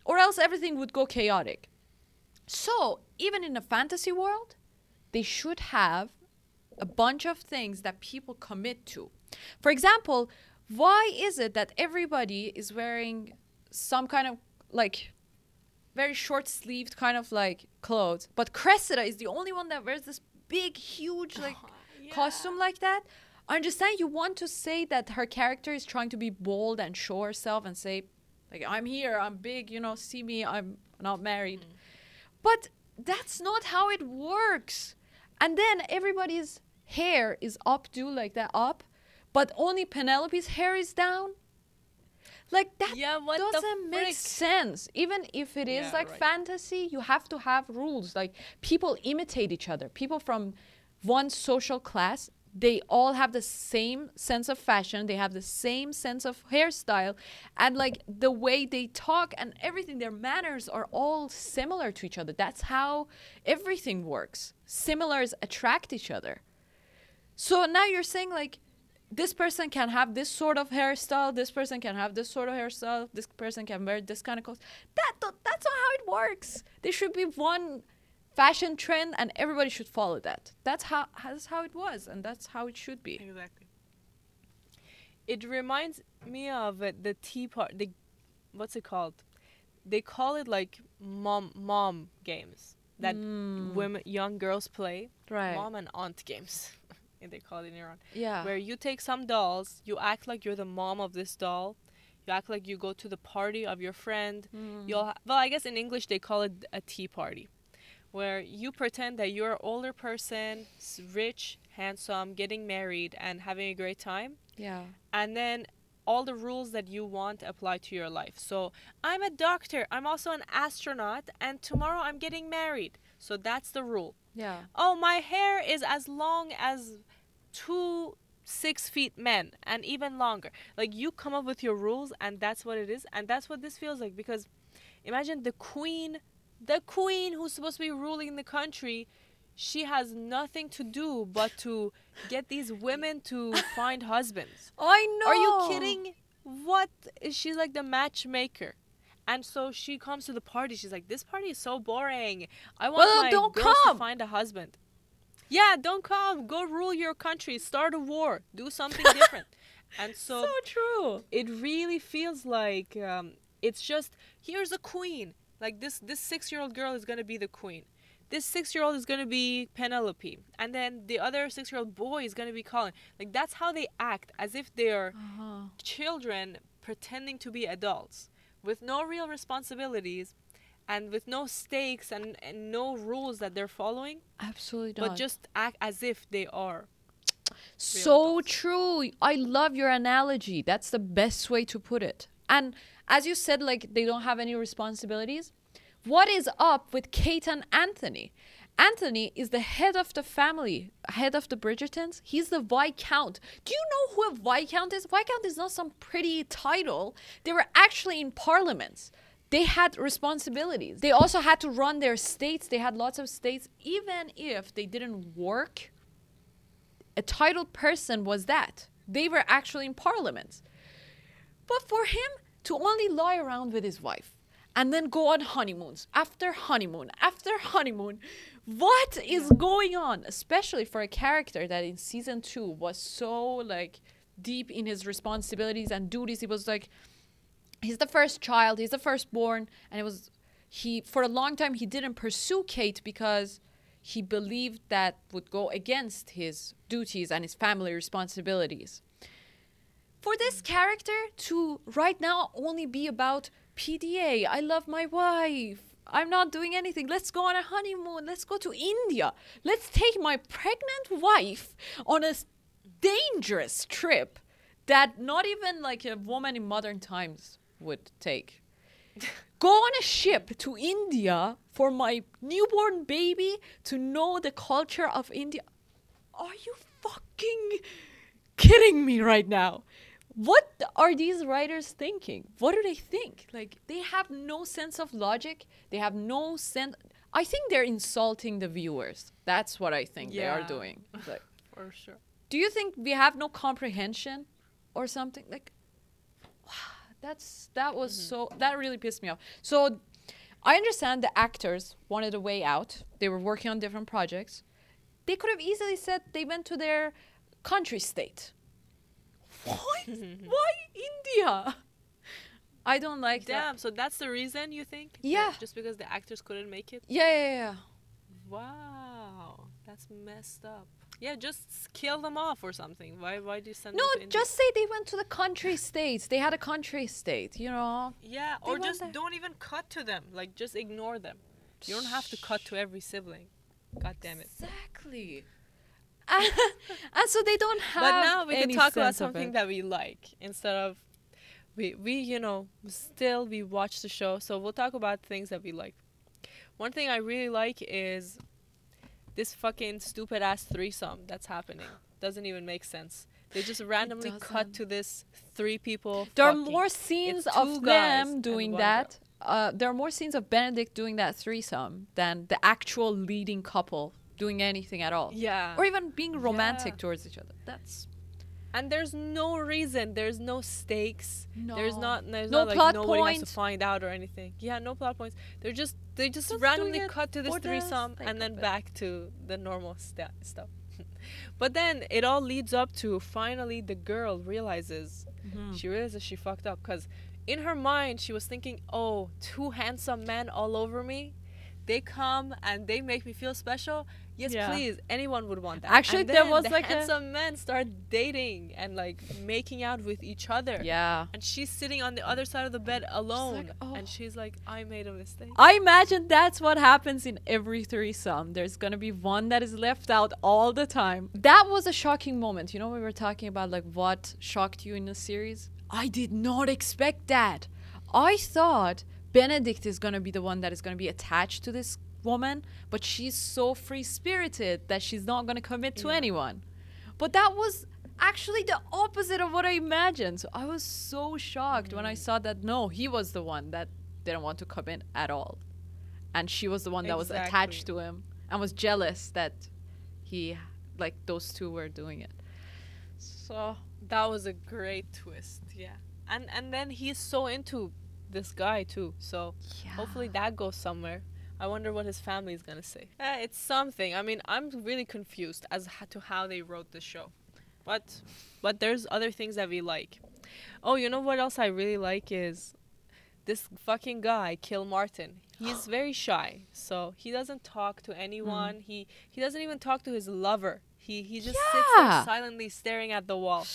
Or else everything would go chaotic. So, even in a fantasy world, they should have a bunch of things that people commit to. For example, why is it that everybody is wearing some kind of like very short-sleeved kind of like clothes, but Cressida is the only one that wears this big, huge like costume like that? I understand you want to say that her character is trying to be bold and show herself and say, like, I'm here, I'm big, you know, see me, I'm not married. But that's not how it works. And then everybody's hair is updo like that up, but only Penelope's hair is down. Like, that doesn't make sense. Even if it is like fantasy, you have to have rules. Like, people imitate each other. People from one social class, they all have the same sense of fashion. They have the same sense of hairstyle. And like the way they talk and everything, their manners are all similar to each other. That's how everything works. Similars attract each other. So now you're saying like, this person can have this sort of hairstyle, this person can have this sort of hairstyle, this person can wear this kind of clothes. That's not how it works. There should be one fashion trend and everybody should follow that. That's how it was, and that's how it should be.
Exactly. It reminds me of the tea party. What's it called? They call it like mom games that young girls play.
Right.
Mom and aunt games. They call it in Iran.
Yeah.
Where you take some dolls, you act like you're the mom of this doll. You act like you go to the party of your friend. Well, I guess in English they call it a tea party, where you pretend that you're an older person, rich, handsome, getting married, and having a great time.
Yeah.
And then all the rules that you want apply to your life. So I'm a doctor, I'm also an astronaut, and tomorrow I'm getting married. So that's the rule.
Yeah.
Oh, my hair is as long as 2 6-foot men and even longer. Like, you come up with your rules, and that's what it is. And that's what this feels like, because imagine the queen who's supposed to be ruling the country, she has nothing to do but to get these women to find husbands.
I know.
Are you kidding? What? She's like the matchmaker. And so she comes to the party. She's like, this party is so boring. I want my girls to find a husband. Yeah, don't come. Go rule your country. Start a war. Do something different. And so
true.
It really feels like it's just, here's a queen. Like this 6-year-old girl is going to be the queen. This 6-year-old is going to be Penelope. And then the other 6-year-old boy is going to be Colin. Like, that's how they act, as if they're children pretending to be adults, with no real responsibilities and with no stakes and no rules that they're following.
Absolutely not.
But just act as if they are.
So true. I love your analogy. That's the best way to put it. And as you said, like, they don't have any responsibilities. What is up with Kate and Anthony? Anthony is the head of the family, head of the Bridgertons. He's the Viscount. Do you know who a Viscount is? Viscount is not some pretty title. They were actually in parliaments. They had responsibilities. They also had to run their states. They had lots of states. Even if they didn't work, a titled person was that. They were actually in parliaments. But for him to only lie around with his wife and then go on honeymoons after honeymoon after honeymoon, what is going on? Especially for a character that in season 2 was so like deep in his responsibilities and duties. He was like, he's the first child, he's the firstborn, and it was for a long time he didn't pursue Kate because he believed that would go against his duties and his family responsibilities. For this character to right now only be about PDA, I love my wife, I'm not doing anything, let's go on a honeymoon, let's go to India, let's take my pregnant wife on a dangerous trip that not even like a woman in modern times would take. Go on a ship to India for my newborn baby to know the culture of India. Are you fucking kidding me right now? What are these writers thinking? What do they think? Like, they have no sense of logic. They have no sense. I think they're insulting the viewers. That's what I think they are doing. Like,
for sure.
Do you think we have no comprehension or something? Like, that really pissed me off. So I understand the actors wanted a way out. They were working on different projects. They could have easily said they went to their country state. Why India? I don't like that.
Damn, so that's the reason, you think?
Yeah.
Just because the actors couldn't make it?
Yeah.
Wow. That's messed up. Yeah, just kill them off or something. Why do you send
them
to India?
No, just say they went to the country states. They had a country state, you know?
Yeah, or just don't even cut to them. Like, just ignore them. You don't have to cut to every sibling. God damn it.
Exactly. And so they don't have.
But now we can talk about something that we like instead of we watch the show, so we'll talk about things that we like. One thing I really like is this fucking stupid ass threesome that's happening. Doesn't even make sense. They just randomly cut to this 3 people.
There are more scenes of them doing that. There are more scenes of Benedict doing that threesome than the actual leading couple doing anything at all.
Yeah.
Or even being romantic towards each other.
And there's no reason, there's no stakes.
No.
There's not
No
like
plot
nobody has
point.
to find out or anything. Yeah, no plot points. They just
Just
randomly
doing it
cut to this
for the
threesome
sake
and then
of it.
back to the normal stuff. But then it all leads up to finally the girl realizes she fucked up, because in her mind she was thinking, oh, two handsome men all over me, they come and they make me feel special. Yes,
Yeah.
please, anyone would want that.
Actually,
and
there
then
was
the
like
handsome men start dating and like making out with each other.
Yeah.
And she's sitting on the other side of the bed alone,
oh.
and she's like, I made a mistake.
I imagine that's what happens in every threesome. There's gonna be one that is left out all the time. That was a shocking moment. You know, we were talking about like what shocked you in the series. I did not expect that. I thought Benedict is gonna be the one that is gonna be attached to this woman, but she's so free-spirited that she's not gonna commit to anyone. But that was actually the opposite of what I imagined. So I was so shocked when I saw that no, he was the one that didn't want to commit at all, and she was the one that was attached to him and was jealous that he, like, those two were doing it. So
that was a great twist. Yeah. And then he's so into this guy too, so hopefully that goes somewhere. I wonder what his family is gonna say. It's something. I mean, I'm really confused as to how they wrote the show, but there's other things that we like. Oh, you know what else I really like is this fucking guy, Kilmartin. He's very shy, so he doesn't talk to anyone. He doesn't even talk to his lover. He just sits there silently staring at the wall.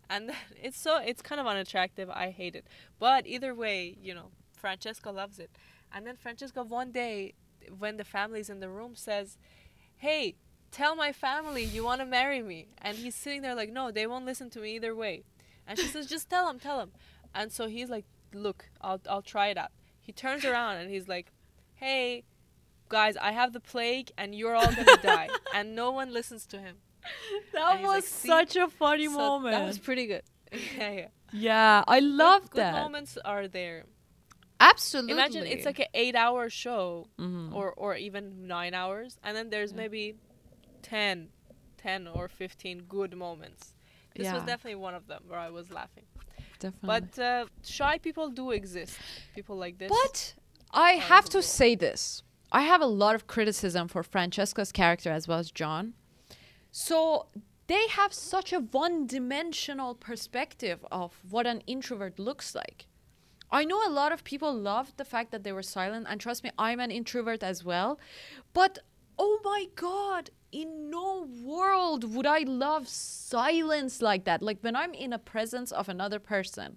And it's kind of unattractive. I hate it. But either way, you know, Francesca loves it. And then Francesca one day, when the family's in the room, says, hey, tell my family you want to marry me. And he's sitting there like, no, they won't listen to me either way. And she says, just tell him. And so he's like, look, I'll try it out. He turns around and he's like, hey, guys, I have the plague and you're all going to die. And no one listens to him.
That was like, such a funny moment.
That was pretty good.
Yeah, I love that.
Good moments are there.
Absolutely.
Imagine it's like an 8-hour show or even 9 hours, and then there's maybe 10 or 15 good moments. This was definitely one of them where I was laughing.
Definitely.
But shy people do exist. People like this.
But I have to say this. I have a lot of criticism for Francesca's character as well as John. So they have such a one-dimensional perspective of what an introvert looks like. I know a lot of people loved the fact that they were silent, and trust me, I'm an introvert as well. But oh my God, in no world would I love silence like that. Like when I'm in a presence of another person,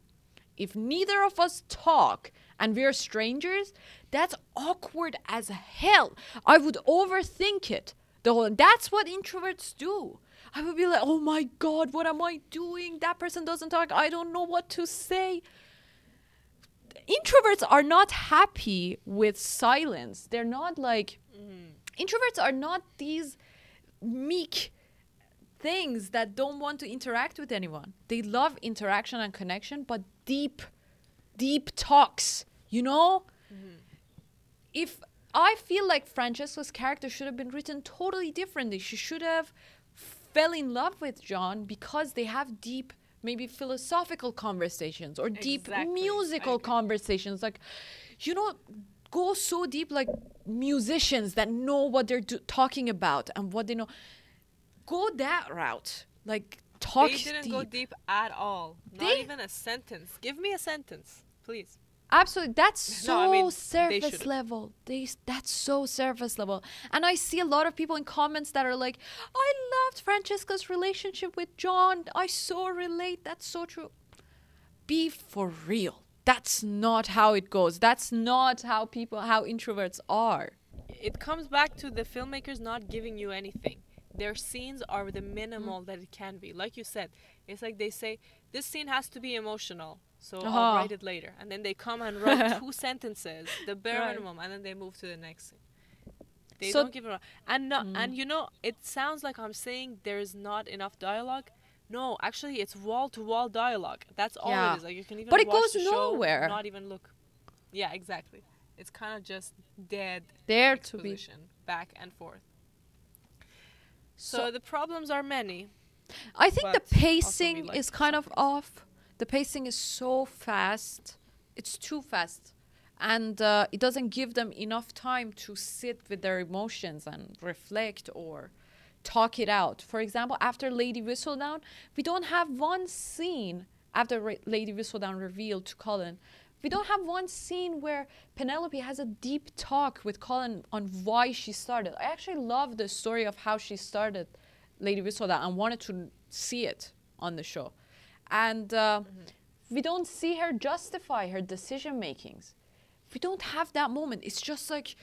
if neither of us talk and we're strangers, that's awkward as hell. I would overthink it. That's what introverts do. I would be like, oh my God, what am I doing? That person doesn't talk. I don't know what to say. Introverts are not happy with silence. They're not like... Introverts are not these meek things that don't want to interact with anyone. They love interaction and connection, but deep talks, you know? If I feel like Francesca's character should have been written totally differently. She should have fell in love with John because they have deep, maybe philosophical conversations or deep musical conversations. Like, you know, go so deep like musicians that know what they're talking about and what they know. Go that route. Like, talk deep.
They didn't go deep at all. Not even a sentence. Give me a sentence, please.
Absolutely. That's so surface level. That's so surface level. And I see a lot of people in comments that are like, I loved Francesca's relationship with John. I so relate. That's so true. Be for real. That's not how it goes. That's not how introverts are.
It comes back to the filmmakers not giving you anything. Their scenes are the minimal that it can be. Like you said, it's like they say, this scene has to be emotional. So I'll write it later. And then they come and write 2 sentences, the bare minimum, and then they move to the next scene. They don't give it. And you know, it sounds like I'm saying there's not enough dialogue. No, actually, it's wall-to-wall dialogue. That's all it is. Like you can even watch the show,
nowhere.
Not even look. Yeah, exactly. It's kind of just dead
there
exposition, back and forth. So the problems are many.
I think the
But also we
pacing
like
is kind
some
of
things.
off. The pacing is so fast. It's too fast. And it doesn't give them enough time to sit with their emotions and reflect or talk it out. For example, after Lady Whistledown, we don't have one scene after Lady Whistledown revealed to Colin. We don't have one scene where Penelope has a deep talk with Colin on why she started. I actually love the story of how she started Lady Whistledown and wanted to see it on the show. And we don't see her justify her decision makings. We don't have that moment. It's just like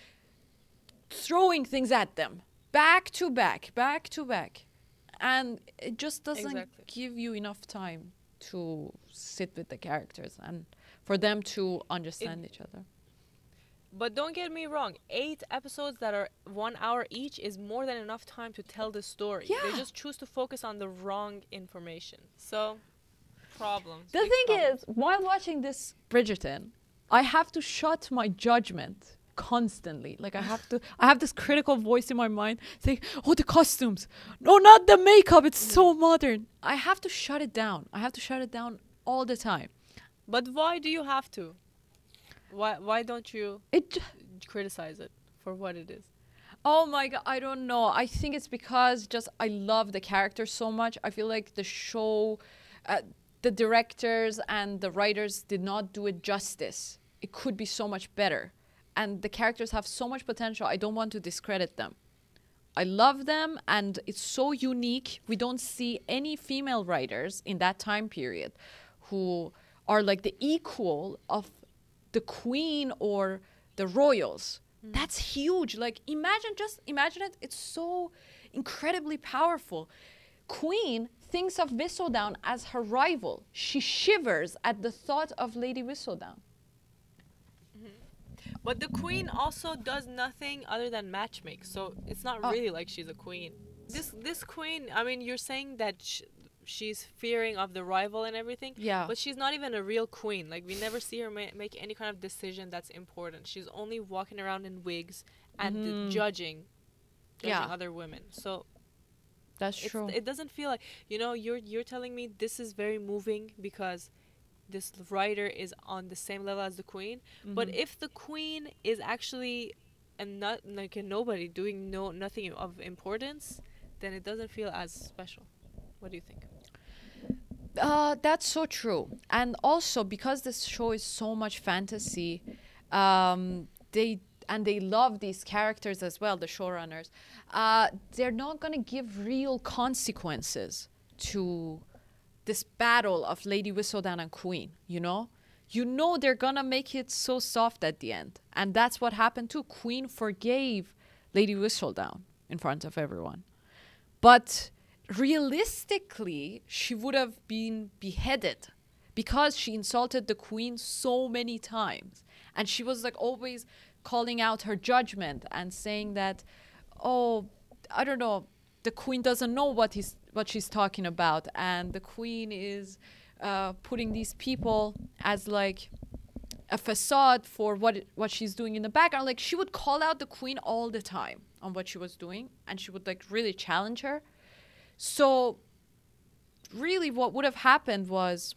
throwing things at them, back to back, back to back. And it just doesn't give you enough time to sit with the characters and for them to understand each other.
But don't get me wrong, 8 episodes that are 1 hour each is more than enough time to tell the story.
Yeah.
They just choose to focus on the wrong information. So, problems.
The thing is, while watching this Bridgerton, I have to shut my judgment constantly. Like I have this critical voice in my mind saying, oh, the costumes. No, not the makeup. It's so modern. I have to shut it down. I have to shut it down all the time.
But why do you have to? Why don't you criticize it for what it is?
Oh my God, I don't know. I think it's because just I love the characters so much. I feel like the show, the directors and the writers did not do it justice. It could be so much better. And the characters have so much potential. I don't want to discredit them. I love them and it's so unique. We don't see any female writers in that time period who are like the equal of the queen or the royals. That's huge. Like imagine it. It's so incredibly powerful. Queen thinks of Whistledown as her rival. She shivers at the thought of Lady Whistledown.
But the queen also does nothing other than matchmake. So it's not really like she's a queen. This queen, I mean, you're saying that she's fearing of the rival and everything.
Yeah.
But she's not even a real queen. Like, we never see her make any kind of decision that's important. She's only walking around in wigs and judging other women. So
that's true.
It doesn't feel like, you're telling me this is very moving because this writer is on the same level as the queen. But if the queen is actually not like a nobody doing nothing of importance, then it doesn't feel as special. What do you think?
That's so true. And also because this show is so much fantasy, they love these characters as well, the showrunners. They're not going to give real consequences to this battle of Lady Whistledown and Queen, they're gonna make it so soft at the end. And that's what happened too. Queen forgave Lady Whistledown in front of everyone. But realistically, she would have been beheaded because she insulted the queen so many times. And she was like always calling out her judgment and saying that, oh, I don't know, the queen doesn't know what she's talking about. And the queen is putting these people as like a facade for what she's doing in the background. Like she would call out the queen all the time on what she was doing. And she would like really challenge her. So really what would have happened was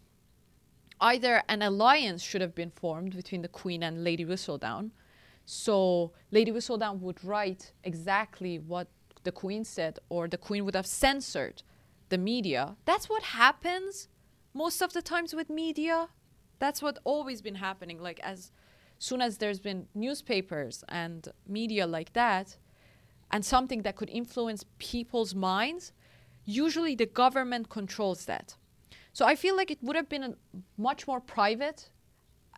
either an alliance should have been formed between the queen and Lady Whistledown. So Lady Whistledown would write exactly what the queen said, or the queen would have censored the media. That's what happens most of the times with media. That's what always been happening. Like as soon as there's been newspapers and media like that, and something that could influence people's minds, usually the government controls that. So I feel like it would have been much more private.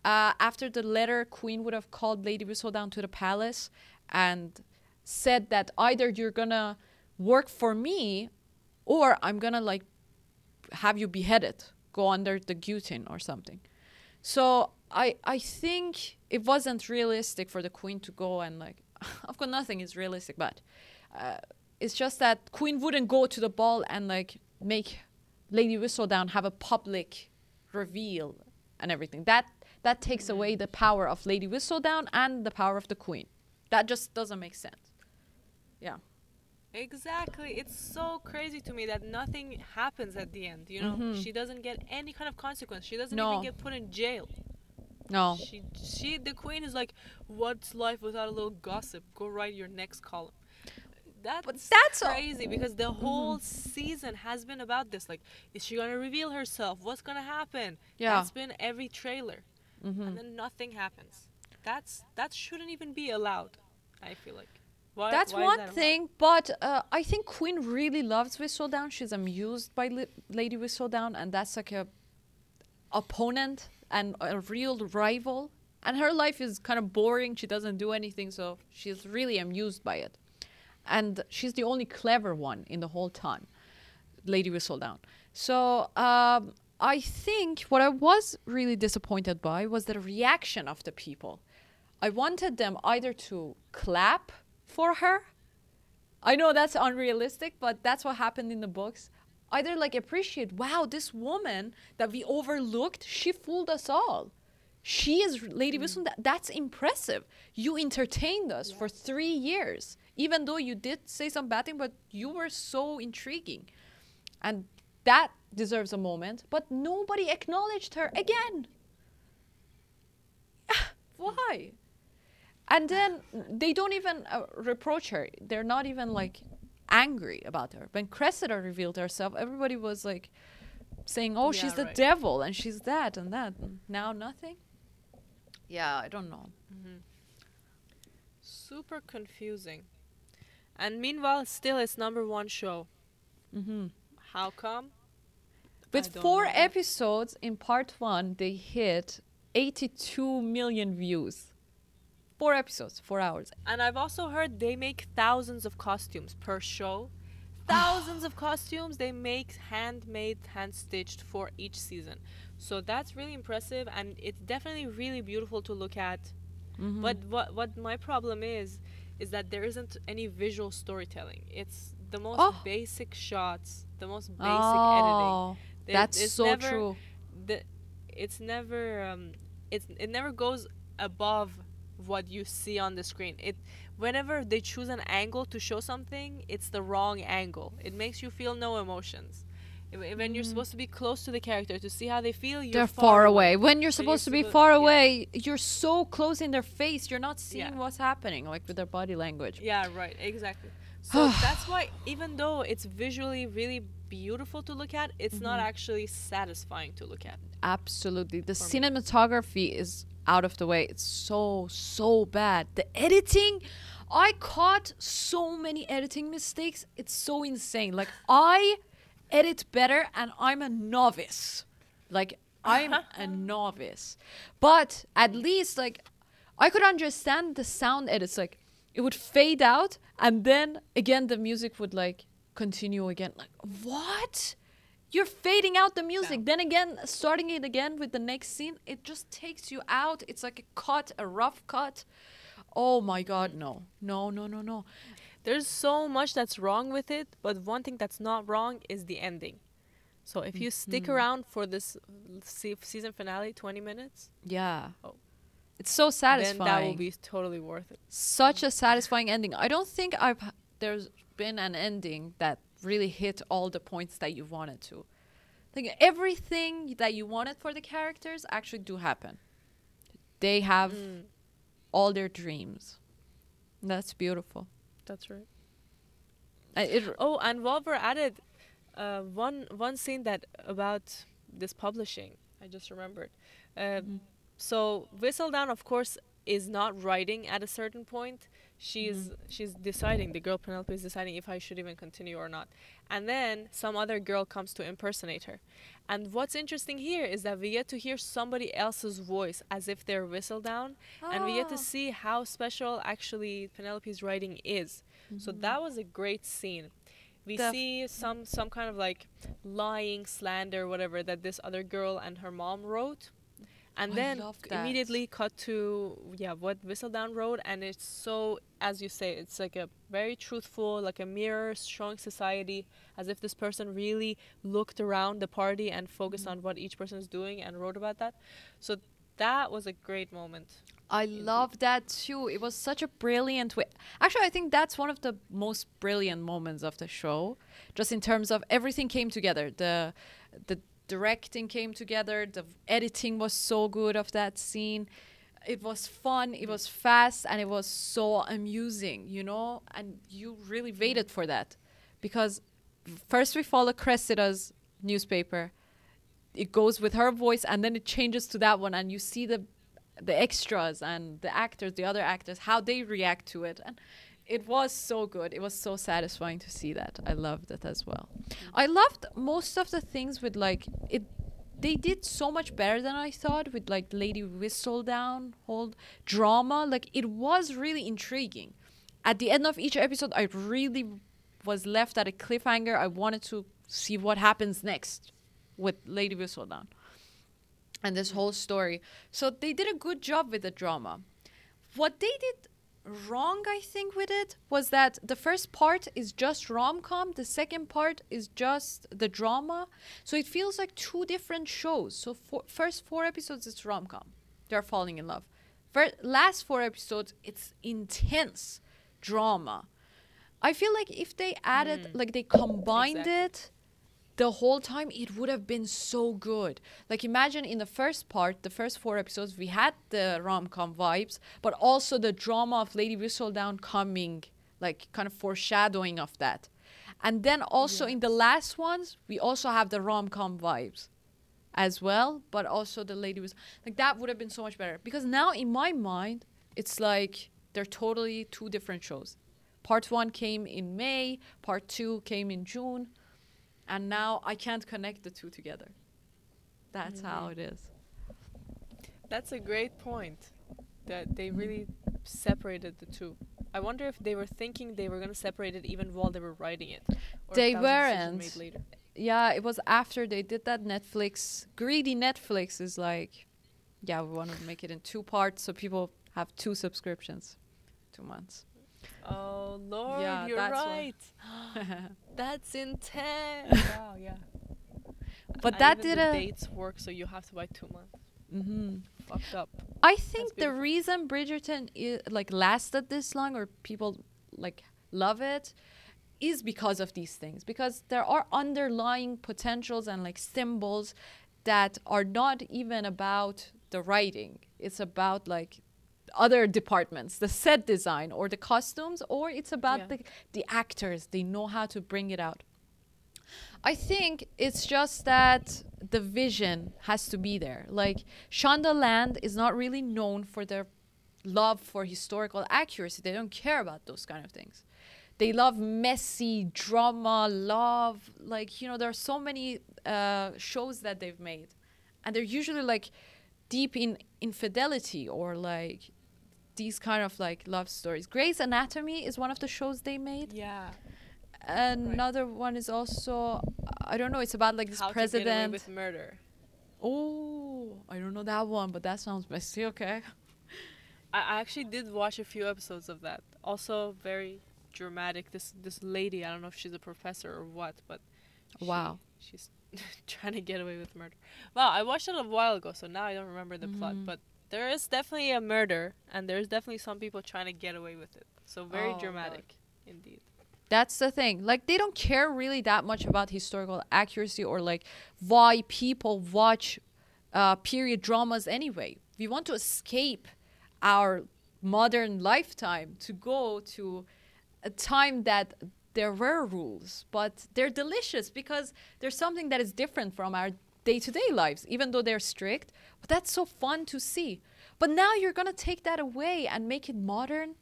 After the letter, Queen would have called Lady Whistledown to the palace and said that either you're gonna work for me or I'm gonna like have you beheaded, go under the guillotine or something. So I think it wasn't realistic for the queen to go and like, of course nothing is realistic, but it's just that Queen wouldn't go to the ball and like make Lady Whistledown have a public reveal and everything. That takes away the power of Lady Whistledown and the power of the Queen. That just doesn't make sense. Yeah.
Exactly. It's so crazy to me that nothing happens at the end, you know?
Mm-hmm.
She doesn't get any kind of consequence. She doesn't even
No,
get put in jail.
no.
The queen is like, what's life without a little gossip? Go write your next column.
But
That's
that's all.
crazy because the
Mm-hmm.
whole season has been about this. Like, is she gonna reveal herself? What's gonna happen?
Yeah.
That's been every trailer,
Mm-hmm.
and then nothing happens. That shouldn't even be allowed. I feel like.
That's
Why is
one
that allowed?
thing, but I think Queen really loves Whistledown. She's amused by Lady Whistledown, and that's like a opponent and a real rival. And her life is kind of boring. She doesn't do anything, so she's really amused by it. And she's the only clever one in the whole ton, Lady Whistledown. So I think what I was really disappointed by was the reaction of the people. I wanted them either to clap for her. I know that's unrealistic, but that's what happened in the books. Either like appreciate, wow, this woman that we overlooked, she fooled us all. She is Lady Wisdom. That's impressive. You entertained us for 3 years, even though you did say some bad thing, but you were so intriguing, and that deserves a moment. But nobody acknowledged her again. Why? And then they don't even reproach her. They're not even like angry about her. When Cressida revealed herself, everybody was like saying, "Oh,
Yeah,
she's the
right.
devil, and she's that and that." And now nothing. Yeah, I don't know.
Super confusing. And meanwhile, still it's number one show.
Mm-hmm.
How come?
With
I don't
4
know.
episodes in part 1, they hit 82 million views. 4 episodes, 4 hours.
And I've also heard they make thousands of costumes per show. Thousands of costumes they make handmade, hand stitched for each season. So that's really impressive and it's definitely really beautiful to look at.
Mm-hmm.
But what my problem is that there isn't any visual storytelling. It's the most
Oh.
basic shots, the most basic editing.
Oh,
There-
that's
it's
so
never,
true.
the it's never it never goes above what you see on the screen. It whenever they choose an angle to show something, it's the wrong angle. It makes you feel no emotions. When you're supposed to be close to the character to see how they feel, you're
They're far away. When you're
When
supposed to be far away, you're so close in their face, you're not seeing
Yeah.
what's happening, like with their body language.
Yeah, right, exactly. So that's why even though it's visually really beautiful to look at, it's not actually satisfying to look at.
Absolutely. The
For me.
cinematography is out of the way. It's so bad. The editing, I caught so many editing mistakes. It's so insane. Like, I edit better and I'm a novice. Like, I'm a novice. But at least, like, I could understand the sound edits. Like, it would fade out and then again the music would like continue again. Like, what? You're fading out the music.
Yeah.
Then again, starting it again with the next scene, it just takes you out. It's like a cut, a rough cut. Oh my God, no. No, no, no, no.
There's so much that's wrong with it, but one thing that's not wrong is the ending. So if you stick around for this season finale, 20 minutes,
Yeah.
Oh.
It's so satisfying.
then that will be totally worth it.
Such a satisfying ending. I don't think there's been an ending that really hit all the points that you wanted to. Like, everything that you wanted for the characters actually do happen. They have all their dreams. That's beautiful.
That's right.
It
Oh, and while we're at it, one scene that about this publishing, I just remembered. So Whistledown, of course, is not writing at a certain point. She's deciding. The girl Penelope is deciding if I should even continue or not. And then some other girl comes to impersonate her. And what's interesting here is that we get to hear somebody else's voice as if they're Whistledown, and we get to see how special actually Penelope's writing is. So that was a great scene. We see some kind of like lying, slander, whatever that this other girl and her mom wrote. And
I
then
love that.
immediately cut to what Whistledown wrote, and it's so, as you say, it's like a very truthful, like a mirror showing society, as if this person really looked around the party and focused on what each person is doing and wrote about that. So that was a great moment.
I love that too. It was such a brilliant way. Actually, I think that's one of the most brilliant moments of the show, just in terms of everything came together. The directing came together. The editing was so good of that scene. It was fun. It was fast, and it was so amusing. You know, and you really waited for that, because first we follow Cressida's newspaper. It goes with her voice, and then it changes to that one, and you see the extras and the actors, the other actors, how they react to it. And it was so good. It was so satisfying to see that. I loved it as well. I loved most of the things with like it. They did so much better than I thought with like Lady Whistledown whole drama. Like it was really intriguing. At the end of each episode, I really was left at a cliffhanger. I wanted to see what happens next with Lady Whistledown and this whole story. So they did a good job with the drama. What they did wrong, I think, with it was that the first part is just rom-com, the second part is just the drama. So it feels like two different shows. So first 4 episodes it's rom-com, they're falling in love. Last 4 episodes it's intense drama. I feel like if they added like they combined it the whole time, it would have been so good. Like imagine in the first part, the first 4 episodes, we had the rom-com vibes, but also the drama of Lady Whistledown coming, like kind of foreshadowing of that. And then also in the last ones, we also have the rom-com vibes as well, but also the Lady Whistledown. Like that would have been so much better. Because now in my mind, it's like they're totally 2 different shows. Part 1 came in May, part 2 came in June. And now I can't connect the 2 together. That's how it is.
That's a great point, that they really separated the 2. I wonder if they were thinking they were going to separate it even while they were writing it. Or
they
if that was a decision
weren't.
made later.
Yeah, it was after they did that. Netflix, greedy Netflix is like, yeah, we want to make it in 2 parts so people have 2 subscriptions, 2 months.
Oh Lord,
Yeah,
you're
that's
right. That's intense. Wow, yeah.
But
and
that
even
did
the
a
dates work, so you have to wait 2 months. Fucked up.
I think
That's
the
beautiful.
reason Bridgerton like lasted this long, or people like love it, is because of these things. Because there are underlying potentials and like symbols that are not even about the writing. It's about like other departments, the set design or the costumes, or it's about the actors. They know how to bring it out. I think it's just that the vision has to be there. Like Shondaland is not really known for their love for historical accuracy. They don't care about those kind of things. They love messy drama, love, like, you know, there are so many shows that they've made, and they're usually like deep in infidelity or like these kind of like love stories. Grey's Anatomy is one of the shows they made.
Yeah.
Another one is also, I don't know, it's about like this
How
president.
to Get Away with Murder.
Oh, I don't know that one, but that sounds messy. Okay.
I actually did watch a few episodes of that. Also very dramatic. This lady, I don't know if she's a professor or what, but she's trying to get away with murder. Wow, I watched it a while ago, so now I don't remember the plot, but there is definitely a murder, and there's definitely some people trying to get away with it. So very dramatic, indeed.
That's the thing. Like, they don't care really that much about historical accuracy or like why people watch period dramas anyway. We want to escape our modern lifetime to go to a time that there were rules, but they're delicious because there's something that is different from our day-to-day lives, even though they're strict. But that's so fun to see. But now you're gonna take that away and make it modern.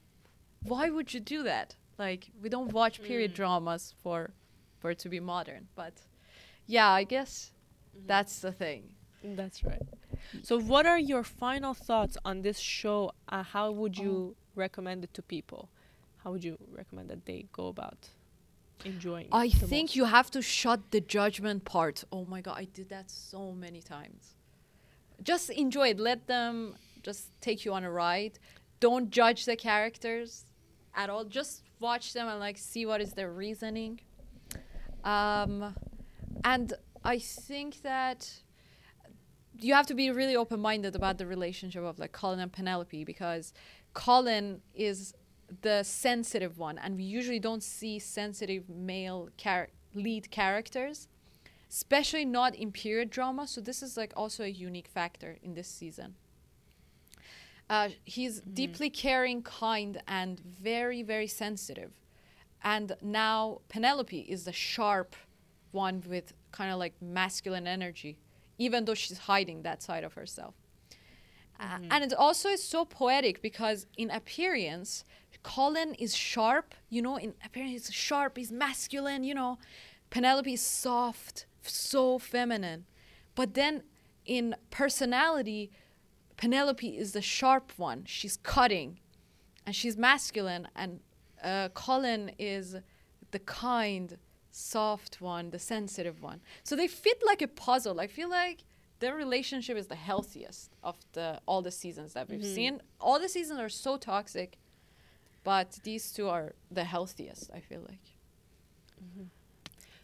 Why would you do that? Like, we don't watch period dramas for it to be modern. But yeah, I guess that's the thing.
That's right. So what are your final thoughts on this show? How would you recommend it to people? How would you recommend that they go about enjoying it?
I think you have to shut the judgment part. Oh my God, I did that so many times. Just enjoy it. Let them just take you on a ride. Don't judge the characters at all. Just watch them and like see what is their reasoning. And I think that you have to be really open-minded about the relationship of like Colin and Penelope, because Colin is the sensitive one, and we usually don't see sensitive male lead characters, especially not in period drama. So this is like also a unique factor in this season. He's deeply caring, kind, and very, very sensitive. And now Penelope is the sharp one with kind of like masculine energy, even though she's hiding that side of herself. And it also is so poetic because in appearance, Colin is sharp, you know, in appearance he's sharp, he's masculine, you know. Penelope is soft, so feminine. But then in personality, Penelope is the sharp one. She's cutting and she's masculine, and Colin is the kind, soft one, the sensitive one. So they fit like a puzzle. I feel like their relationship is the healthiest of all the seasons that we've seen. All the seasons are so toxic, but these two are the healthiest, I feel like.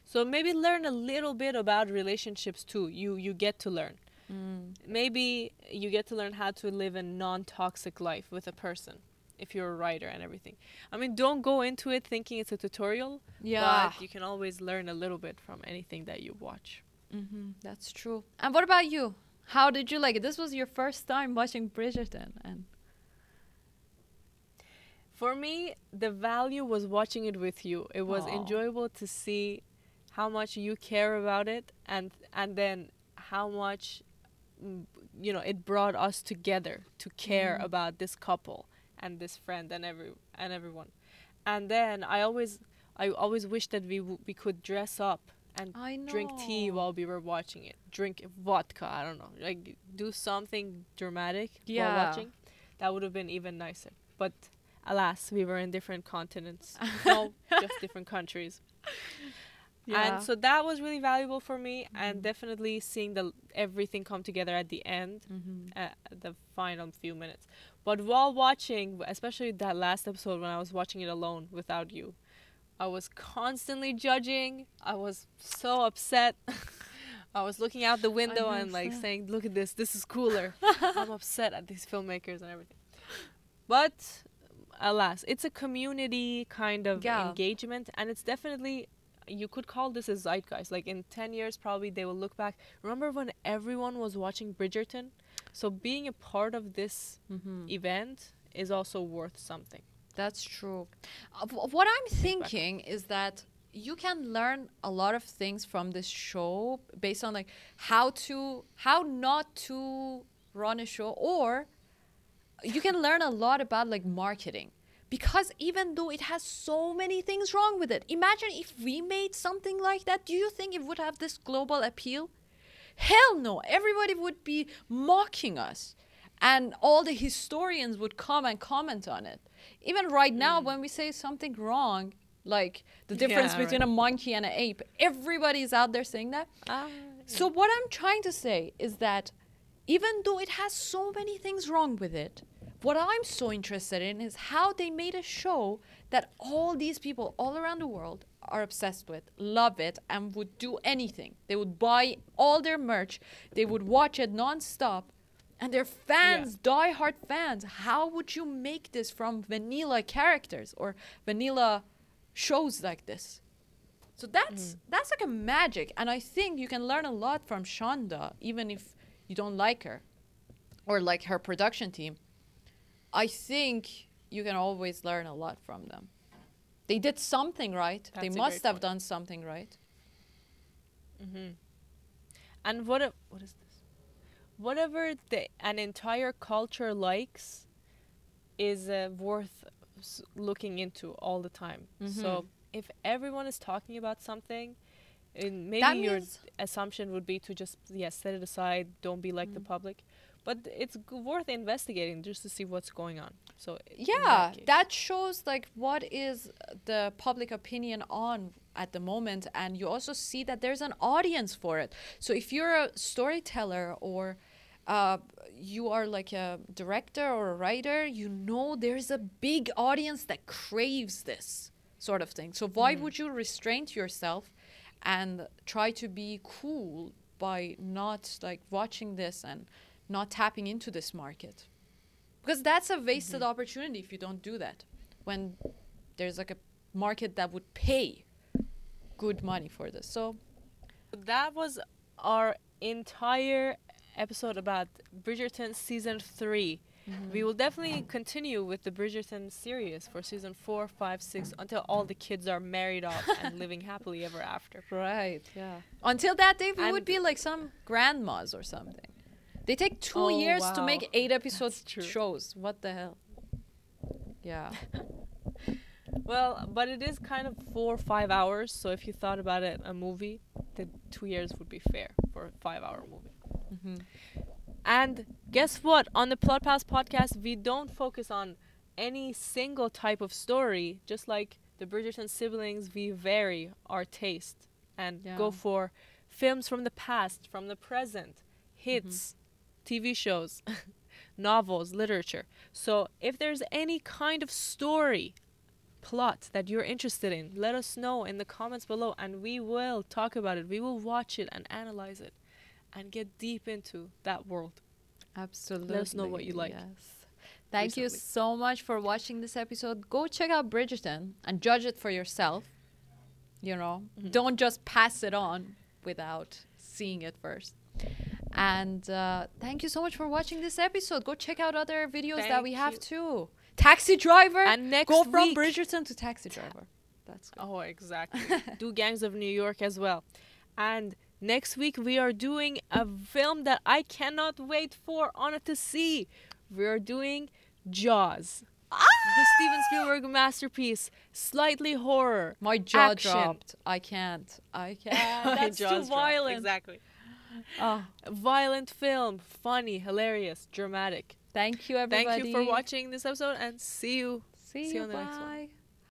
So maybe learn a little bit about relationships too. You get to learn. Maybe you get to learn how to live a non-toxic life with a person if you're a writer and everything. I mean, don't go into it thinking it's a tutorial, but you can always learn a little bit from anything that you watch.
That's true. And what about you? How did you like it? This was your first time watching Bridgerton, and
for me, the value was watching it with you. It was enjoyable to see how much you care about it, and then how much it brought us together to care about this couple and this friend and everyone. And then I always wish that we could dress up and drink tea while we were watching it. Drink vodka, I don't know. Like, do something dramatic while watching. That would have been even nicer. But alas, we were in different continents. No, just different countries. And so that was really valuable for me, and definitely seeing everything come together at the end, the final few minutes. But while watching, especially that last episode when I was watching it alone without you, I was constantly judging. I was so upset. I was looking out the window and like saying, look at this is cooler. I'm upset at these filmmakers and everything. But alas, it's a community kind of engagement, and it's definitely, you could call this a zeitgeist. Like in 10 years, probably they will look back. Remember when everyone was watching Bridgerton? So being a part of this event is also worth something.
That's true. What I'm thinking is that you can learn a lot of things from this show based on like how not to run a show, or you can learn a lot about like marketing. Because even though it has so many things wrong with it, imagine if we made something like that. Do you think it would have this global appeal? Hell no. Everybody would be mocking us. And all the historians would come and comment on it. Even right now, when we say something wrong, like the difference between a monkey and an ape, everybody's out there saying that. So what I'm trying to say is that even though it has so many things wrong with it, what I'm so interested in is how they made a show that all these people all around the world are obsessed with, love it, and would do anything. They would buy all their merch. They would watch it nonstop. And they're fans, diehard fans. How would you make this from vanilla characters or vanilla shows like this? So that's like a magic. And I think you can learn a lot from Shonda, even if you don't like her or like her production team. I think you can always learn a lot from them. They did something right. They must have done something right.
And what is this? Whatever an entire culture likes is worth looking into all the time. So if everyone is talking about something, maybe your assumption would be to just set it aside, don't be like the public. But it's worth investigating just to see what's going on. So
that shows like what is the public opinion on at the moment, and you also see that there's an audience for it. So if you're a storyteller or you are like a director or a writer, you know there's a big audience that craves this sort of thing. So why would you restrain yourself and try to be cool by not like watching this and not tapping into this market, because that's a wasted opportunity if you don't do that, when there's like a market that would pay good money for this. So
that was our entire episode about Bridgerton season 3. We will definitely continue with the Bridgerton series for season 4, 5, 6 until all the kids are married off and living happily ever after.
Right, yeah. Until that day, we would be like some grandmas or something. They take 2 years to make 8 episode shows. What the hell? Yeah.
Well, but it is kind of 4 or 5 hours. So if you thought about it, a movie, the 2 years would be fair for a 5-hour movie. And guess what? On the Plot Pals podcast, we don't focus on any single type of story. Just like the Bridgerton siblings, we vary our taste and go for films from the past, from the present, hits, TV shows, novels, literature. So if there's any kind of story, plot that you're interested in, let us know in the comments below, and we will talk about it. We will watch it and analyze it and get deep into that world.
Absolutely.
Let us know what you like.
Yes. Thank you so much for watching this episode. Go check out Bridgerton and judge it for yourself. You know, don't just pass it on without seeing it first. And thank you so much for watching this episode. Go check out other videos that we have too. Taxi Driver. And next go from Bridgerton to Taxi Driver. That's good.
Oh, exactly. Do Gangs of New York as well. And next week we are doing a film that I cannot wait for Anna to see. We are doing Jaws. The Steven Spielberg masterpiece. Slightly horror.
My jaw dropped. I can't. That's too violent.
Exactly. Violent film. Funny, hilarious, dramatic.
Thank you, everybody.
Thank you for watching this episode, and see you on the next one.